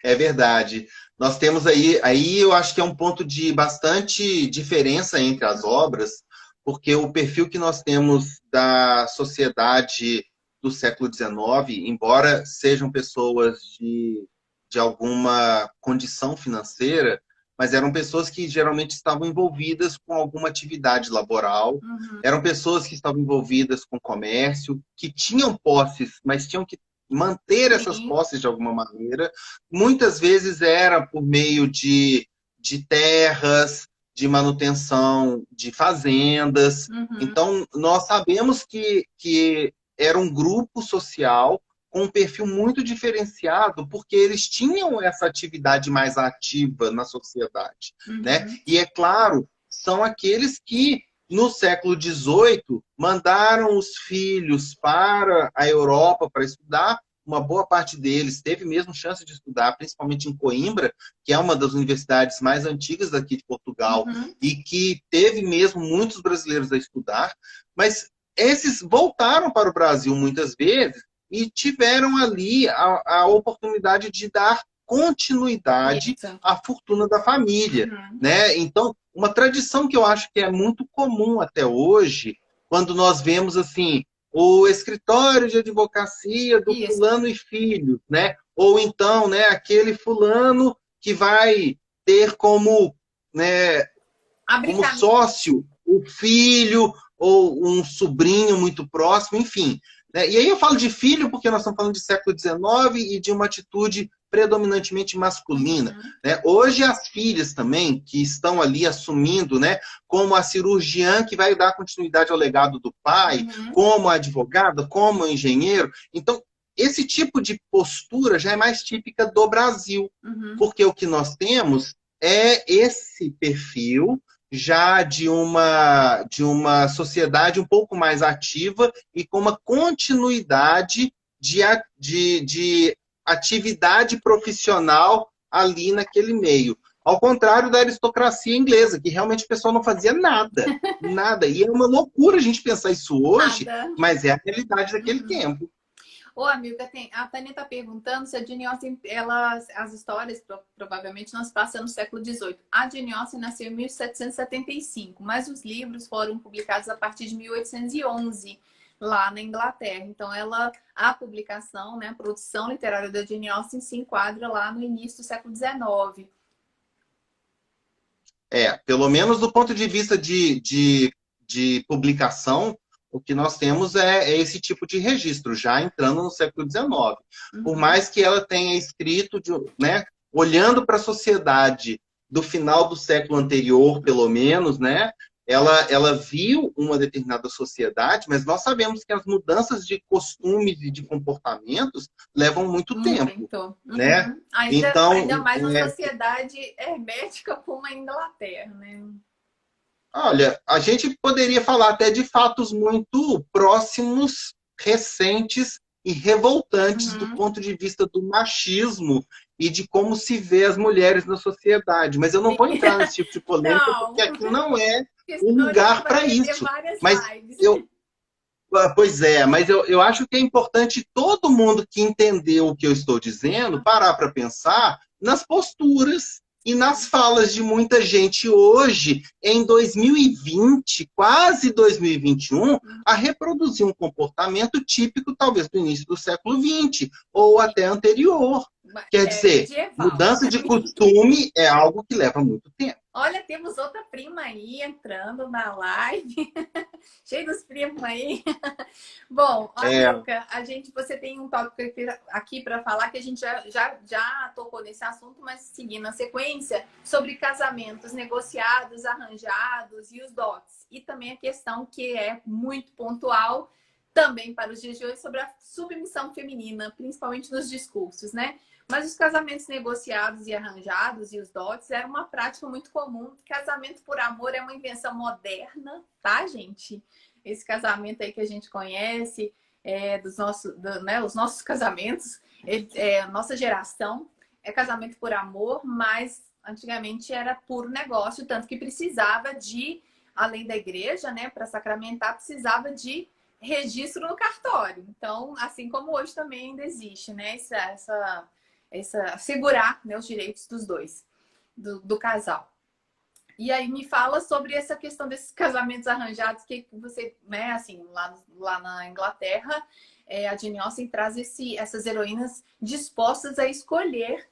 É verdade. Nós temos aí eu acho que é um ponto de bastante diferença entre as obras, porque o perfil que nós temos da sociedade do século XIX, embora sejam pessoas de alguma condição financeira, mas eram pessoas que geralmente estavam envolvidas com alguma atividade laboral, Uhum. eram pessoas que estavam envolvidas com comércio, que tinham posses, mas tinham que manter essas Sim. posses de alguma maneira. Muitas vezes era por meio de terras, de manutenção de fazendas. Uhum. Então, nós sabemos que era um grupo social com um perfil muito diferenciado, porque eles tinham essa atividade mais ativa na sociedade, né? Uhum. E, é claro, são aqueles que no século XVIII mandaram os filhos para a Europa para estudar. Uma boa parte deles teve mesmo chance de estudar, principalmente em Coimbra, que é uma das universidades mais antigas daqui de Portugal, Uhum. e que teve mesmo muitos brasileiros a estudar, mas esses voltaram para o Brasil muitas vezes e tiveram ali a oportunidade de dar continuidade Isso. à fortuna da família, Uhum. né? Então, uma tradição que eu acho que é muito comum até hoje, quando nós vemos assim o escritório de advocacia do Isso. fulano e filho, né? Ou então, né, aquele fulano que vai ter né, Abre como caminho. sócio o filho ou um sobrinho muito próximo, enfim. Né? E aí eu falo de filho porque nós estamos falando de século XIX e de uma atitude predominantemente masculina. Uhum. Né? Hoje as filhas também, que estão ali assumindo, né, como a cirurgiã que vai dar continuidade ao legado do pai, Uhum. como a advogada, como o engenheiro. Então, esse tipo de postura já é mais típica do Brasil, porque o que nós temos é esse perfil já de uma sociedade um pouco mais ativa e com uma continuidade de atividade profissional ali naquele meio. Ao contrário da aristocracia inglesa, que realmente o pessoal não fazia nada, nada. E é uma loucura a gente pensar isso hoje, Nada. mas é a realidade daquele tempo. Ô, amiga, a Tânia está perguntando se a Jane Austen, as histórias provavelmente não se passam no século XVIII. A Jane Austen nasceu em 1775, mas os livros foram publicados a partir de 1811, lá na Inglaterra. Então, a publicação, né, a produção literária da Jane Austen se enquadra lá no início do século XIX. Pelo menos do ponto de vista de publicação, o que nós temos é esse tipo de registro, já entrando no século XIX. Por mais que ela tenha escrito, né, olhando para a sociedade do final do século anterior, pelo menos, né, ela viu uma determinada sociedade, mas nós sabemos que as mudanças de costumes e de comportamentos levam muito tempo. Né? Ainda mais uma sociedade hermética como a Inglaterra, né? Olha, a gente poderia falar até de fatos muito próximos, recentes e revoltantes do ponto de vista do machismo e de como se vê as mulheres na sociedade. Mas eu não vou entrar nesse tipo de polêmica, porque aqui não é o lugar para isso. Mas pois é, mas eu acho que é importante todo mundo que entendeu o que eu estou dizendo parar para pensar nas posturas e nas falas de muita gente hoje, em 2020, quase 2021, a reproduzir um comportamento típico, talvez, do início do século XX, ou até anterior. Quer dizer, medieval. Mudança de costume é algo que leva muito tempo. Olha, temos outra prima aí entrando na live. Cheio dos primos aí. Bom, Milka, você tem um tópico aqui para falar que a gente já tocou nesse assunto, mas seguindo a sequência, sobre casamentos negociados, arranjados e os dotes. E também a questão que é muito pontual também para os dias de hoje sobre a submissão feminina, principalmente nos discursos, né? Mas os casamentos negociados e arranjados e os dotes eram uma prática muito comum. Casamento por amor é uma invenção moderna, tá, gente? Esse casamento aí que a gente conhece, os nossos casamentos, nossa geração, é casamento por amor, mas antigamente era puro negócio, tanto que precisava além da igreja, né, para sacramentar, precisava de registro no cartório. Então, assim como hoje também ainda existe, né, assegurar, né, os direitos dos dois, do casal. E aí me fala sobre essa questão desses casamentos arranjados que você, né, assim, lá na Inglaterra, a Jane Austen traz essas heroínas dispostas a escolherem,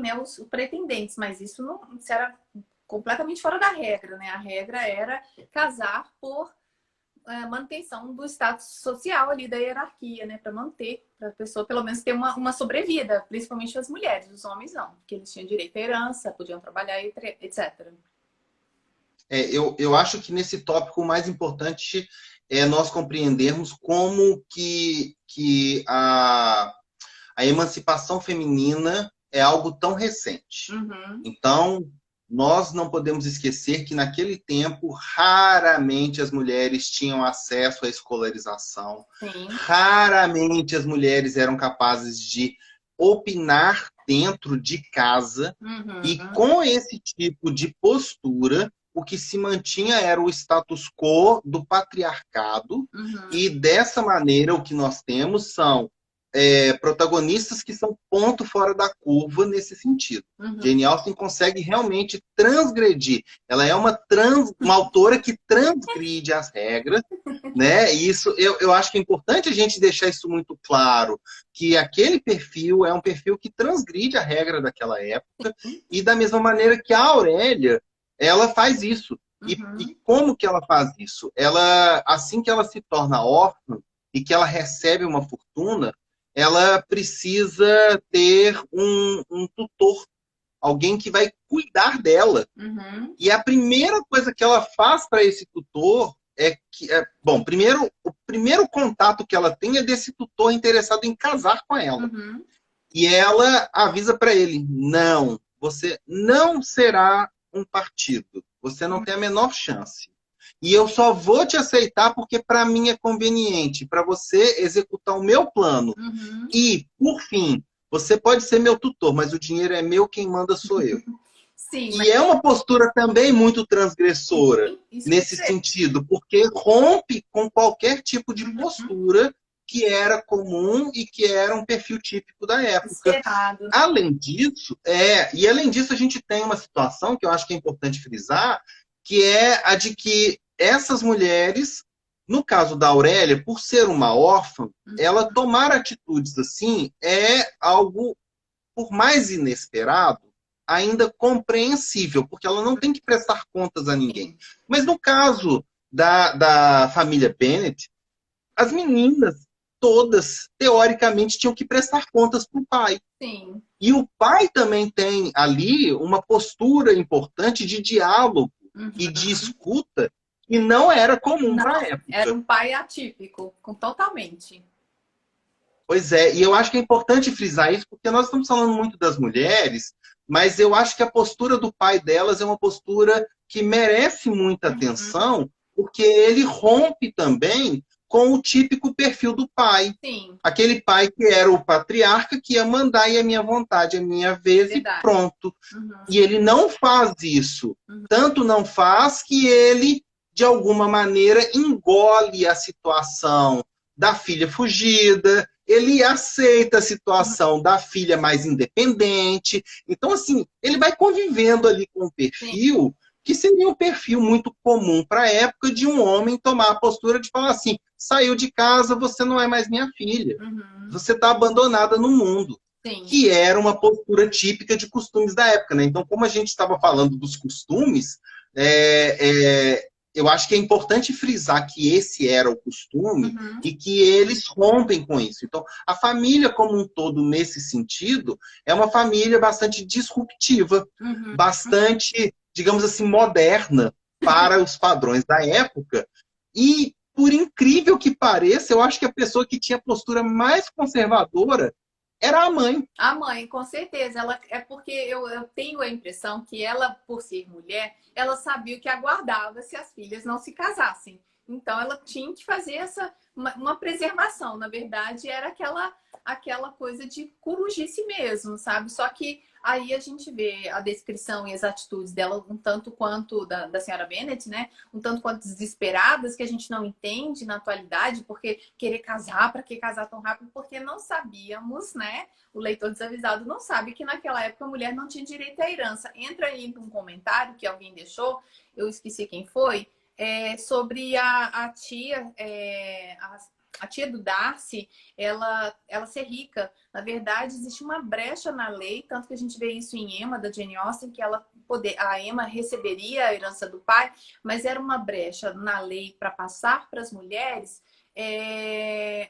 né, os pretendentes, mas isso era completamente fora da regra, né? A regra era casar por manutenção do status social ali da hierarquia, né? Para manter, para a pessoa pelo menos ter uma sobrevida, principalmente as mulheres, os homens não, porque eles tinham direito à herança, podiam trabalhar, etc. Eu acho que nesse tópico o mais importante é nós compreendermos como que a emancipação feminina é algo tão recente. Então, nós não podemos esquecer que naquele tempo, raramente as mulheres tinham acesso à escolarização. Sim. Raramente as mulheres eram capazes de opinar dentro de casa. E com esse tipo de postura, o que se mantinha era o status quo do patriarcado. E dessa maneira, o que nós temos são protagonistas que são ponto fora da curva nesse sentido. Jane Austen consegue realmente transgredir. Ela é uma autora que transgride as regras, né? E isso, eu acho que é importante a gente deixar isso muito claro, que aquele perfil é um perfil que transgride a regra daquela época, e da mesma maneira que a Aurélia, ela faz isso. E como que ela faz isso? Ela, assim que ela se torna órfã e que ela recebe uma fortuna, ela precisa ter um tutor, alguém que vai cuidar dela. E a primeira coisa que ela faz para esse tutor é que, bom, primeiro, o primeiro contato que ela tem é desse tutor interessado em casar com ela. Uhum. E ela avisa para ele: não, você não será um partido. Você não tem a menor chance. E eu só vou te aceitar porque para mim é conveniente, para você executar o meu plano. Uhum. E, por fim, você pode ser meu tutor, mas o dinheiro é meu, quem manda sou eu. Sim, mas E é uma postura também muito transgressora sim, isso quer nesse dizer. sentido, porque rompe com qualquer tipo de Uhum. postura que era comum e que era um perfil típico da época. Esperado. Além disso, além disso, a gente tem uma situação que eu acho que é importante frisar, que é a de que essas mulheres, no caso da Aurélia, por ser uma órfã, ela tomar atitudes assim é algo, por mais inesperado, ainda compreensível, porque ela não tem que prestar contas a ninguém. Sim, Mas no caso da família Bennett, as meninas todas, teoricamente, tinham que prestar contas para o pai. sim. E o pai também tem ali uma postura importante de diálogo e de Uhum. escuta que não era comum Não, para a era época. um pai atípico, totalmente. Pois é, e eu acho que é importante frisar isso, porque nós estamos falando muito das mulheres, mas eu acho que a postura do pai delas é uma postura que merece muita Uhum. atenção, porque ele rompe também com o típico perfil do pai. Sim, Aquele pai que era o patriarca, que ia mandar e a minha vontade, a minha vez e verdade. pronto. E Uhum. ele não faz isso. Uhum. Tanto não faz que ele, de alguma maneira, engole a situação da filha fugida, ele aceita a Uhum. situação da filha mais independente. Então, assim, ele vai convivendo ali com um Sim. perfil que seria um perfil muito comum para a época de um homem tomar a postura de falar assim: saiu de casa, você não é mais minha filha. Uhum. Você está abandonada no mundo, Sim. que era uma postura típica de costumes da época. Né? Então, como a gente estava falando dos costumes, eu acho que é importante frisar que esse era o costume Uhum. e que eles rompem com isso. Então, a família como um todo, nesse sentido, é uma família bastante disruptiva, Uhum. bastante, digamos assim, moderna para os padrões da época. E, por incrível que pareça, eu acho que a pessoa que tinha a postura mais conservadora era a mãe. A mãe, com certeza, ela é porque eu tenho a impressão que ela, por ser mulher, ela sabia o que aguardava se as filhas não se casassem. Então ela tinha que fazer uma preservação. Na verdade, era aquela coisa de corujice mesmo, sabe? Só que aí a gente vê a descrição e as atitudes dela um tanto quanto da senhora Bennett, né? Um tanto quanto desesperadas, que a gente não entende na atualidade, porque querer casar, para que casar tão rápido? Porque não sabíamos, né? O leitor desavisado não sabe que naquela época a mulher não tinha direito à herança. Entra aí um comentário que alguém deixou, eu esqueci quem foi, sobre a tia, a tia do Darcy, ela ser rica. Na verdade, existe uma brecha na lei, tanto que a gente vê isso em Emma, da Jane Austen, que a Emma receberia a herança do pai, mas era uma brecha na lei para passar para as mulheres,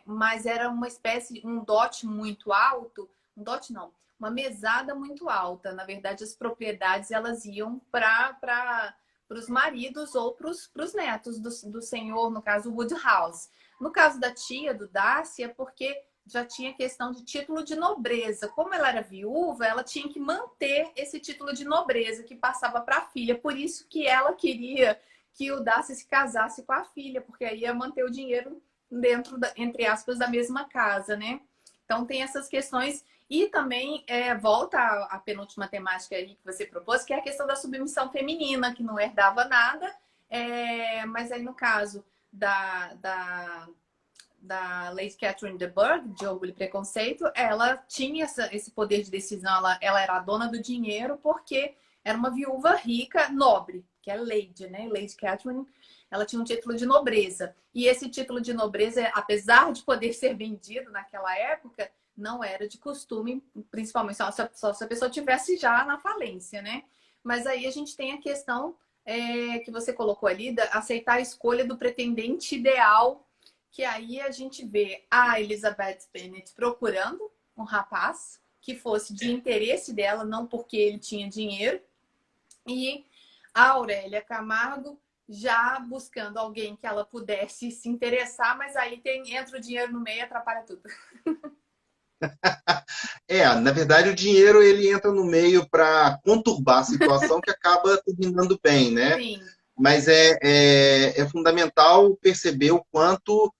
mas era uma espécie, um dote muito alto, um dote não, uma mesada muito alta. Na verdade, as propriedades elas iam para os maridos ou para os netos do senhor, no caso Woodhouse. No caso da tia, do Darcy, é porque já tinha questão de título de nobreza. Como ela era viúva, ela tinha que manter esse título de nobreza que passava para a filha. Por isso que ela queria que o Darcy se casasse com a filha, porque aí ia manter o dinheiro dentro, entre aspas, da mesma casa, né? Então tem essas questões. E também volta à penúltima temática aí que você propôs, que é a questão da submissão feminina, que não herdava nada, mas aí no caso da Lady Catherine de Bourgh, de Orgulho e Preconceito, ela tinha esse poder de decisão, ela era a dona do dinheiro porque era uma viúva rica, nobre, que é Lady, né? Lady Catherine, ela tinha um título de nobreza. E esse título de nobreza, apesar de poder ser vendido naquela época, não era de costume, principalmente só se a pessoa tivesse já na falência, né? Mas aí a gente tem a questão que você colocou ali, aceitar a escolha do pretendente ideal, que aí a gente vê a Elizabeth Bennet procurando um rapaz que fosse de interesse dela, não porque ele tinha dinheiro, e a Aurélia Camargo já buscando alguém que ela pudesse se interessar, mas aí entra o dinheiro no meio e atrapalha tudo. Na verdade, o dinheiro ele entra no meio para conturbar a situação que acaba terminando bem, né? Sim, Mas é fundamental perceber o quanto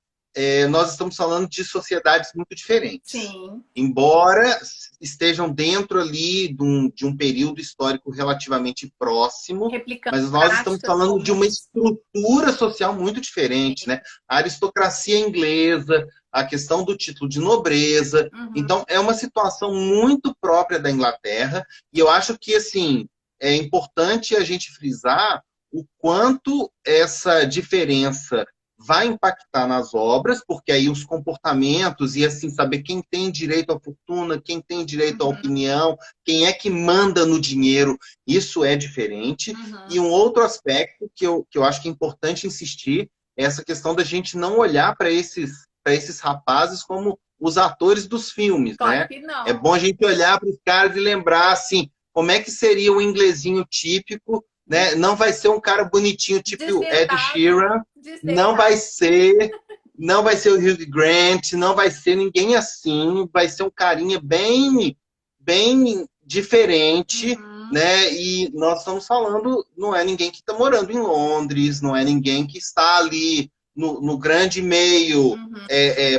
nós estamos falando de sociedades muito diferentes. sim. Embora estejam dentro ali de um período histórico relativamente próximo, Replicando mas nós estamos práticas falando de uma comuns. estrutura social muito diferente, né? A aristocracia inglesa, a questão do título de nobreza. Uhum. Então, é uma situação muito própria da Inglaterra, e eu acho que, assim, é importante a gente frisar o quanto essa diferença vai impactar nas obras, porque aí os comportamentos e assim saber quem tem direito à fortuna, quem tem direito à Uhum. opinião, quem é que manda no dinheiro, isso é diferente. Uhum. E um outro aspecto que eu acho que é importante insistir é essa questão da gente não olhar para esses rapazes como os atores dos filmes, Claro né? que É não. bom a gente olhar para os caras e lembrar assim, como é que seria o inglesinho típico, né? Não vai ser um cara bonitinho tipo Ed Desdentado, Sheeran, não vai desdentado. ser, não vai ser o Hugh Grant, não vai ser ninguém assim, vai ser um carinha bem, bem diferente, Uhum. né? E nós estamos falando, não é ninguém que está morando em Londres, não é ninguém que está ali no grande meio Uhum.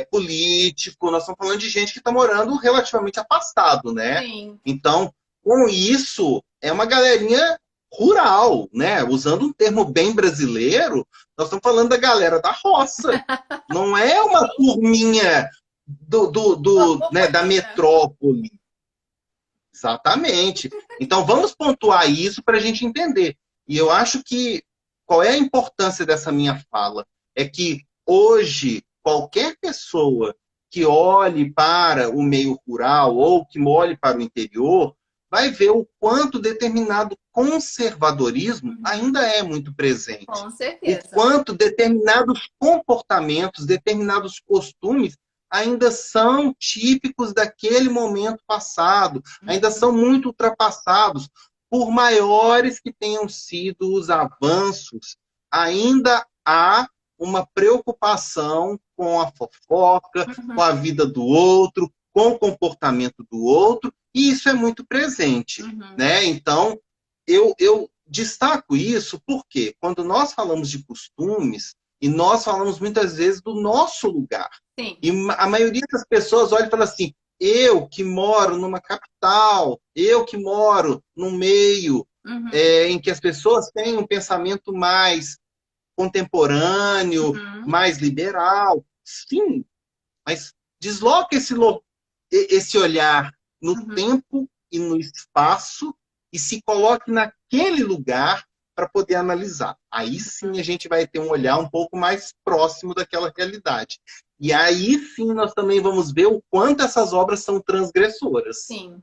político, nós estamos falando de gente que está morando relativamente afastado, né? Sim. Então, com isso, é uma galerinha rural, né? Usando um termo bem brasileiro, nós estamos falando da galera da roça. Não é uma turminha né, da Cosmopolita. metrópole. Exatamente. Então, vamos pontuar isso para a gente entender. E eu acho que qual é a importância dessa minha fala? É que hoje, qualquer pessoa que olhe para o meio rural ou que olhe para o interior, vai ver o quanto determinado conservadorismo Uhum. ainda é muito presente. Com O certeza. quanto determinados comportamentos, determinados costumes ainda são típicos daquele momento passado, ainda Uhum. são muito ultrapassados. Por maiores que tenham sido os avanços, ainda há uma preocupação com a fofoca, com Uhum. a vida do outro, com o comportamento do outro, e isso é muito presente. Uhum. Né? Então, eu destaco isso porque quando nós falamos de costumes, e nós falamos muitas vezes do nosso lugar. Sim. E a maioria das pessoas olha e fala assim: eu que moro numa capital, eu que moro num meio Uhum. em que as pessoas têm um pensamento mais contemporâneo, Uhum. mais liberal. Sim, mas desloca esse olhar no Uhum. tempo e no espaço e se coloque naquele lugar para poder analisar. Aí sim a gente vai ter um olhar um pouco mais próximo daquela realidade. E aí sim nós também vamos ver o quanto essas obras são transgressoras. Sim.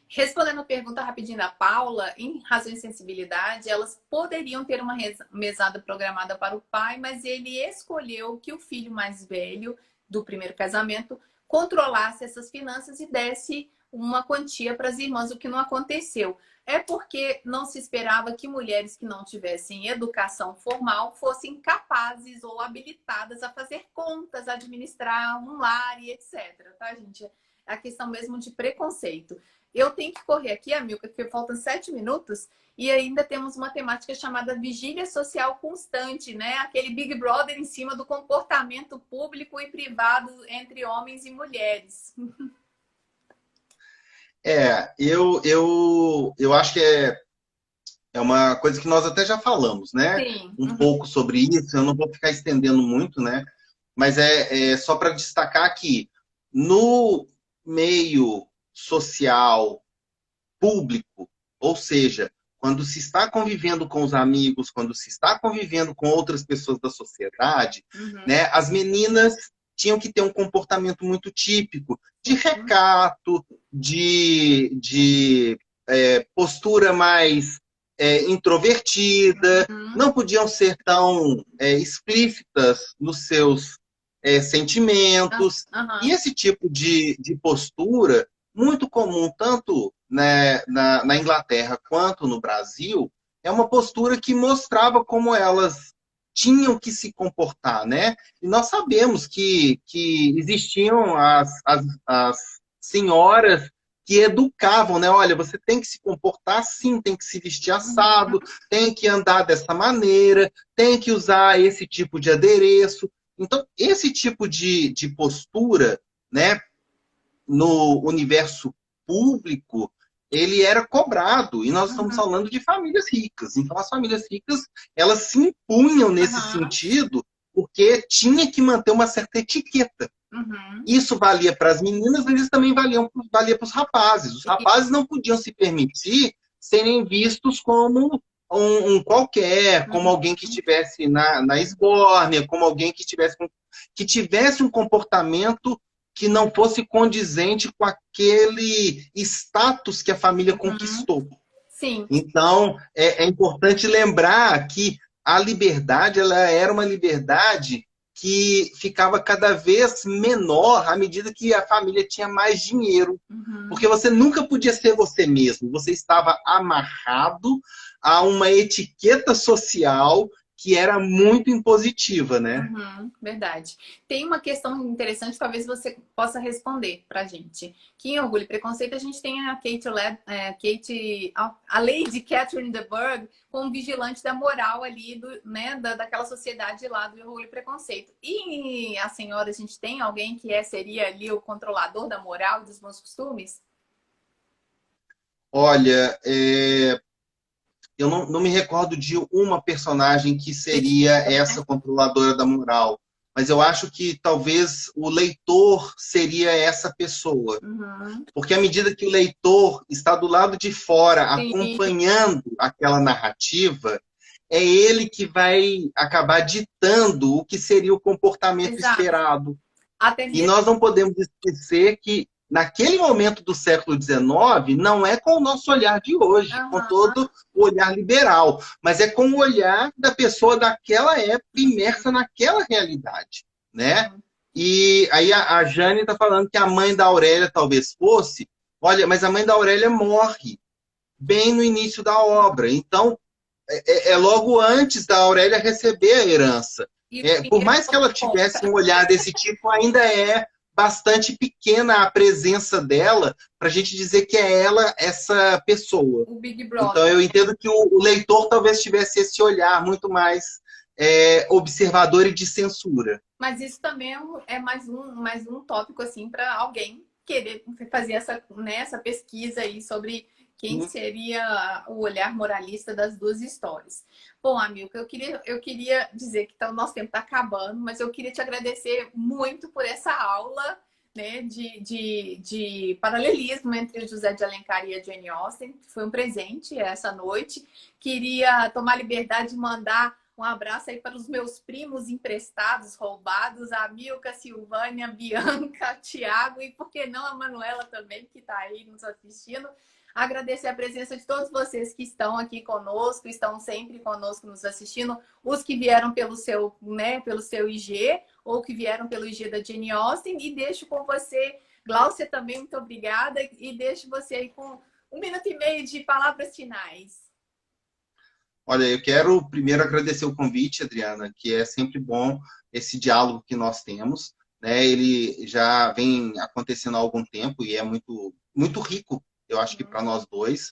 Respondendo a pergunta rapidinho da Paula, em Razão e Sensibilidade, elas poderiam ter uma mesada programada para o pai, mas ele escolheu que o filho mais velho do primeiro casamento controlasse essas finanças e desse uma quantia para as irmãs, o que não aconteceu. É porque não se esperava que mulheres que não tivessem educação formal fossem capazes ou habilitadas a fazer contas, administrar um lar e etc. Tá, gente? É a questão mesmo de preconceito. Eu tenho que correr aqui, Amilca, porque faltam 7 minutos e ainda temos uma temática chamada vigília social constante, né? Aquele Big Brother em cima do comportamento público e privado entre homens e mulheres. Eu acho que é uma coisa que nós até já falamos, né? Sim. Um Uhum. pouco sobre isso, eu não vou ficar estendendo muito, né? Mas é só para destacar que no meio social público, ou seja, quando se está convivendo com os amigos, quando se está convivendo com outras pessoas da sociedade, Uhum. né, as meninas tinham que ter um comportamento muito típico de Sim. recato, de postura mais introvertida, Uhum. não podiam ser tão explícitas nos seus sentimentos. E Uhum. esse tipo de postura muito comum tanto, né, na Inglaterra quanto no Brasil, é uma postura que mostrava como elas tinham que se comportar, né? E nós sabemos que existiam as senhoras que educavam, né? Olha, você tem que se comportar assim, tem que se vestir assado, tem que andar dessa maneira, tem que usar esse tipo de adereço. Então, esse tipo de postura, né, no universo público, ele era cobrado. E nós estamos Uhum. falando de famílias ricas. Então, as famílias ricas, elas se impunham nesse Aham. sentido, porque tinha que manter uma certa etiqueta. Uhum. Isso valia para as meninas, mas isso também valia para os rapazes. Os E- rapazes não podiam se permitir serem vistos como um qualquer, como uhum. alguém que estivesse na esbórnia, como alguém que tivesse um comportamento que não fosse condizente com aquele status que a família Uhum. conquistou. Sim. Então, é importante lembrar que a liberdade ela era uma liberdade que ficava cada vez menor à medida que a família tinha mais dinheiro. Uhum. Porque você nunca podia ser você mesmo, você estava amarrado a uma etiqueta social que era muito impositiva, né? Uhum, verdade. Tem uma questão interessante, talvez você possa responder pra gente. Que em Orgulho e Preconceito a gente tem a a Lady Catherine de Bourgh como vigilante da moral ali, né, daquela sociedade lá do Orgulho e Preconceito. E a senhora, a gente tem alguém que seria ali o controlador da moral e dos bons costumes? Olha, eu não me recordo de uma personagem que seria essa controladora da moral, mas eu acho que talvez o leitor seria essa pessoa. Uhum. Porque à medida que o leitor está do lado de fora, Sim, acompanhando aquela narrativa, é ele que vai acabar ditando o que seria o comportamento exato. esperado. Até E mesmo. nós não podemos esquecer que, naquele momento do século XIX, não é com o nosso olhar de hoje, com Aham. todo o olhar liberal, mas é com o olhar da pessoa daquela época imersa naquela realidade, né? E aí a Jane está falando que a mãe da Aurélia talvez fosse. Olha, mas a mãe da Aurélia morre bem no início da obra. Então, é logo antes da Aurélia receber a herança. E o Por dinheiro mais que todo ela conta. tivesse um olhar desse tipo, ainda é bastante pequena a presença dela para a gente dizer que é ela essa pessoa. O Big Então, Brother. eu entendo que o leitor talvez tivesse esse olhar muito mais observador e de censura. Mas isso também é mais um tópico assim para alguém querer fazer essa pesquisa aí sobre quem seria o olhar moralista das duas histórias. Bom, Amilca, eu queria dizer que o nosso tempo está acabando, mas eu queria te agradecer muito por essa aula, né, de paralelismo entre o José de Alencar e a Jane Austen. Foi um presente essa noite. Queria tomar liberdade de mandar um abraço aí para os meus primos emprestados, roubados, a Milka, Silvânia, Bianca, Tiago e, por que não, a Manuela também, que está aí nos assistindo. Agradecer a presença de todos vocês que estão aqui conosco, estão sempre conosco nos assistindo, os que vieram pelo seu IG, ou que vieram pelo IG da Jane Austen, e deixo com você, Gláucia, também, muito obrigada, e deixo você aí com 1 minuto e meio de palavras finais. Olha, eu quero primeiro agradecer o convite, Adriana, que é sempre bom esse diálogo que nós temos, né? Ele já vem acontecendo há algum tempo e é muito, muito rico, eu acho que para nós dois.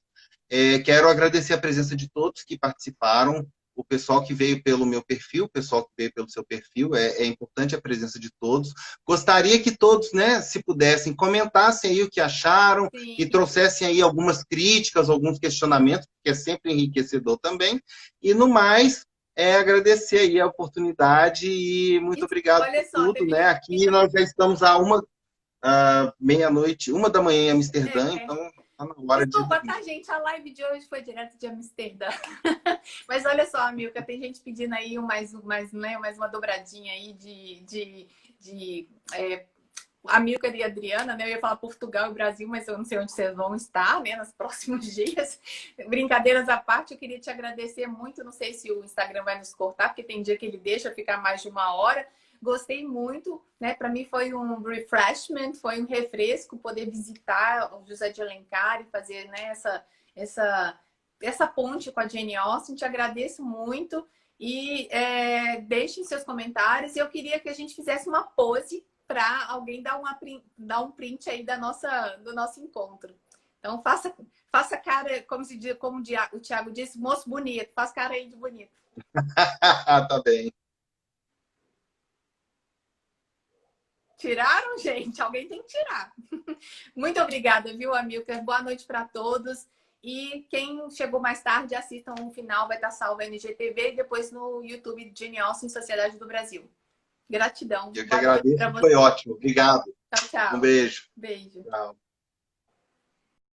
Quero agradecer a presença de todos que participaram, o pessoal que veio pelo meu perfil, o pessoal que veio pelo seu perfil, é importante a presença de todos. Gostaria que todos, né, se pudessem, comentassem aí o que acharam Sim. e trouxessem aí algumas críticas, alguns questionamentos, que é sempre enriquecedor também. E no mais, agradecer aí a oportunidade e muito obrigado por Olha só, tudo, teve né? gente. Aqui nós já estamos meia-noite, 1 da manhã em Amsterdã, É, então está na hora de desculpa, dormir. tá, gente? A live de hoje foi direto de Amsterdã. Mas olha só, Milka, tem gente pedindo aí mais uma dobradinha aí de a Milka e a Adriana, né? Eu ia falar Portugal e Brasil, mas eu não sei onde vocês vão estar, né? Nos próximos dias. Brincadeiras à parte, eu queria te agradecer muito. Não sei se o Instagram vai nos cortar, porque tem dia que ele deixa ficar mais de 1 hora. Gostei muito, né? Para mim foi um refreshment, foi um refresco poder visitar o José de Alencar e fazer, né, essa essa ponte com a Jane Austen. Te agradeço muito e deixem seus comentários. Eu queria que a gente fizesse uma pose para alguém dar um print aí do nosso encontro. Então, faça cara, como se diz, como o Thiago disse, moço bonito. Faça cara aí de bonito. Tá bem. Tiraram, gente? Alguém tem que tirar. Muito obrigada, viu, Amilcar? Boa noite para todos. E quem chegou mais tarde, assistam o final, vai estar salvo aí no IGTV e depois no YouTube de Jane Austen, Sociedade do Brasil. Gratidão. Eu que Boa noite agradeço, para foi você. ótimo. Obrigado. Tchau, Um tchau. beijo. Beijo. Tchau.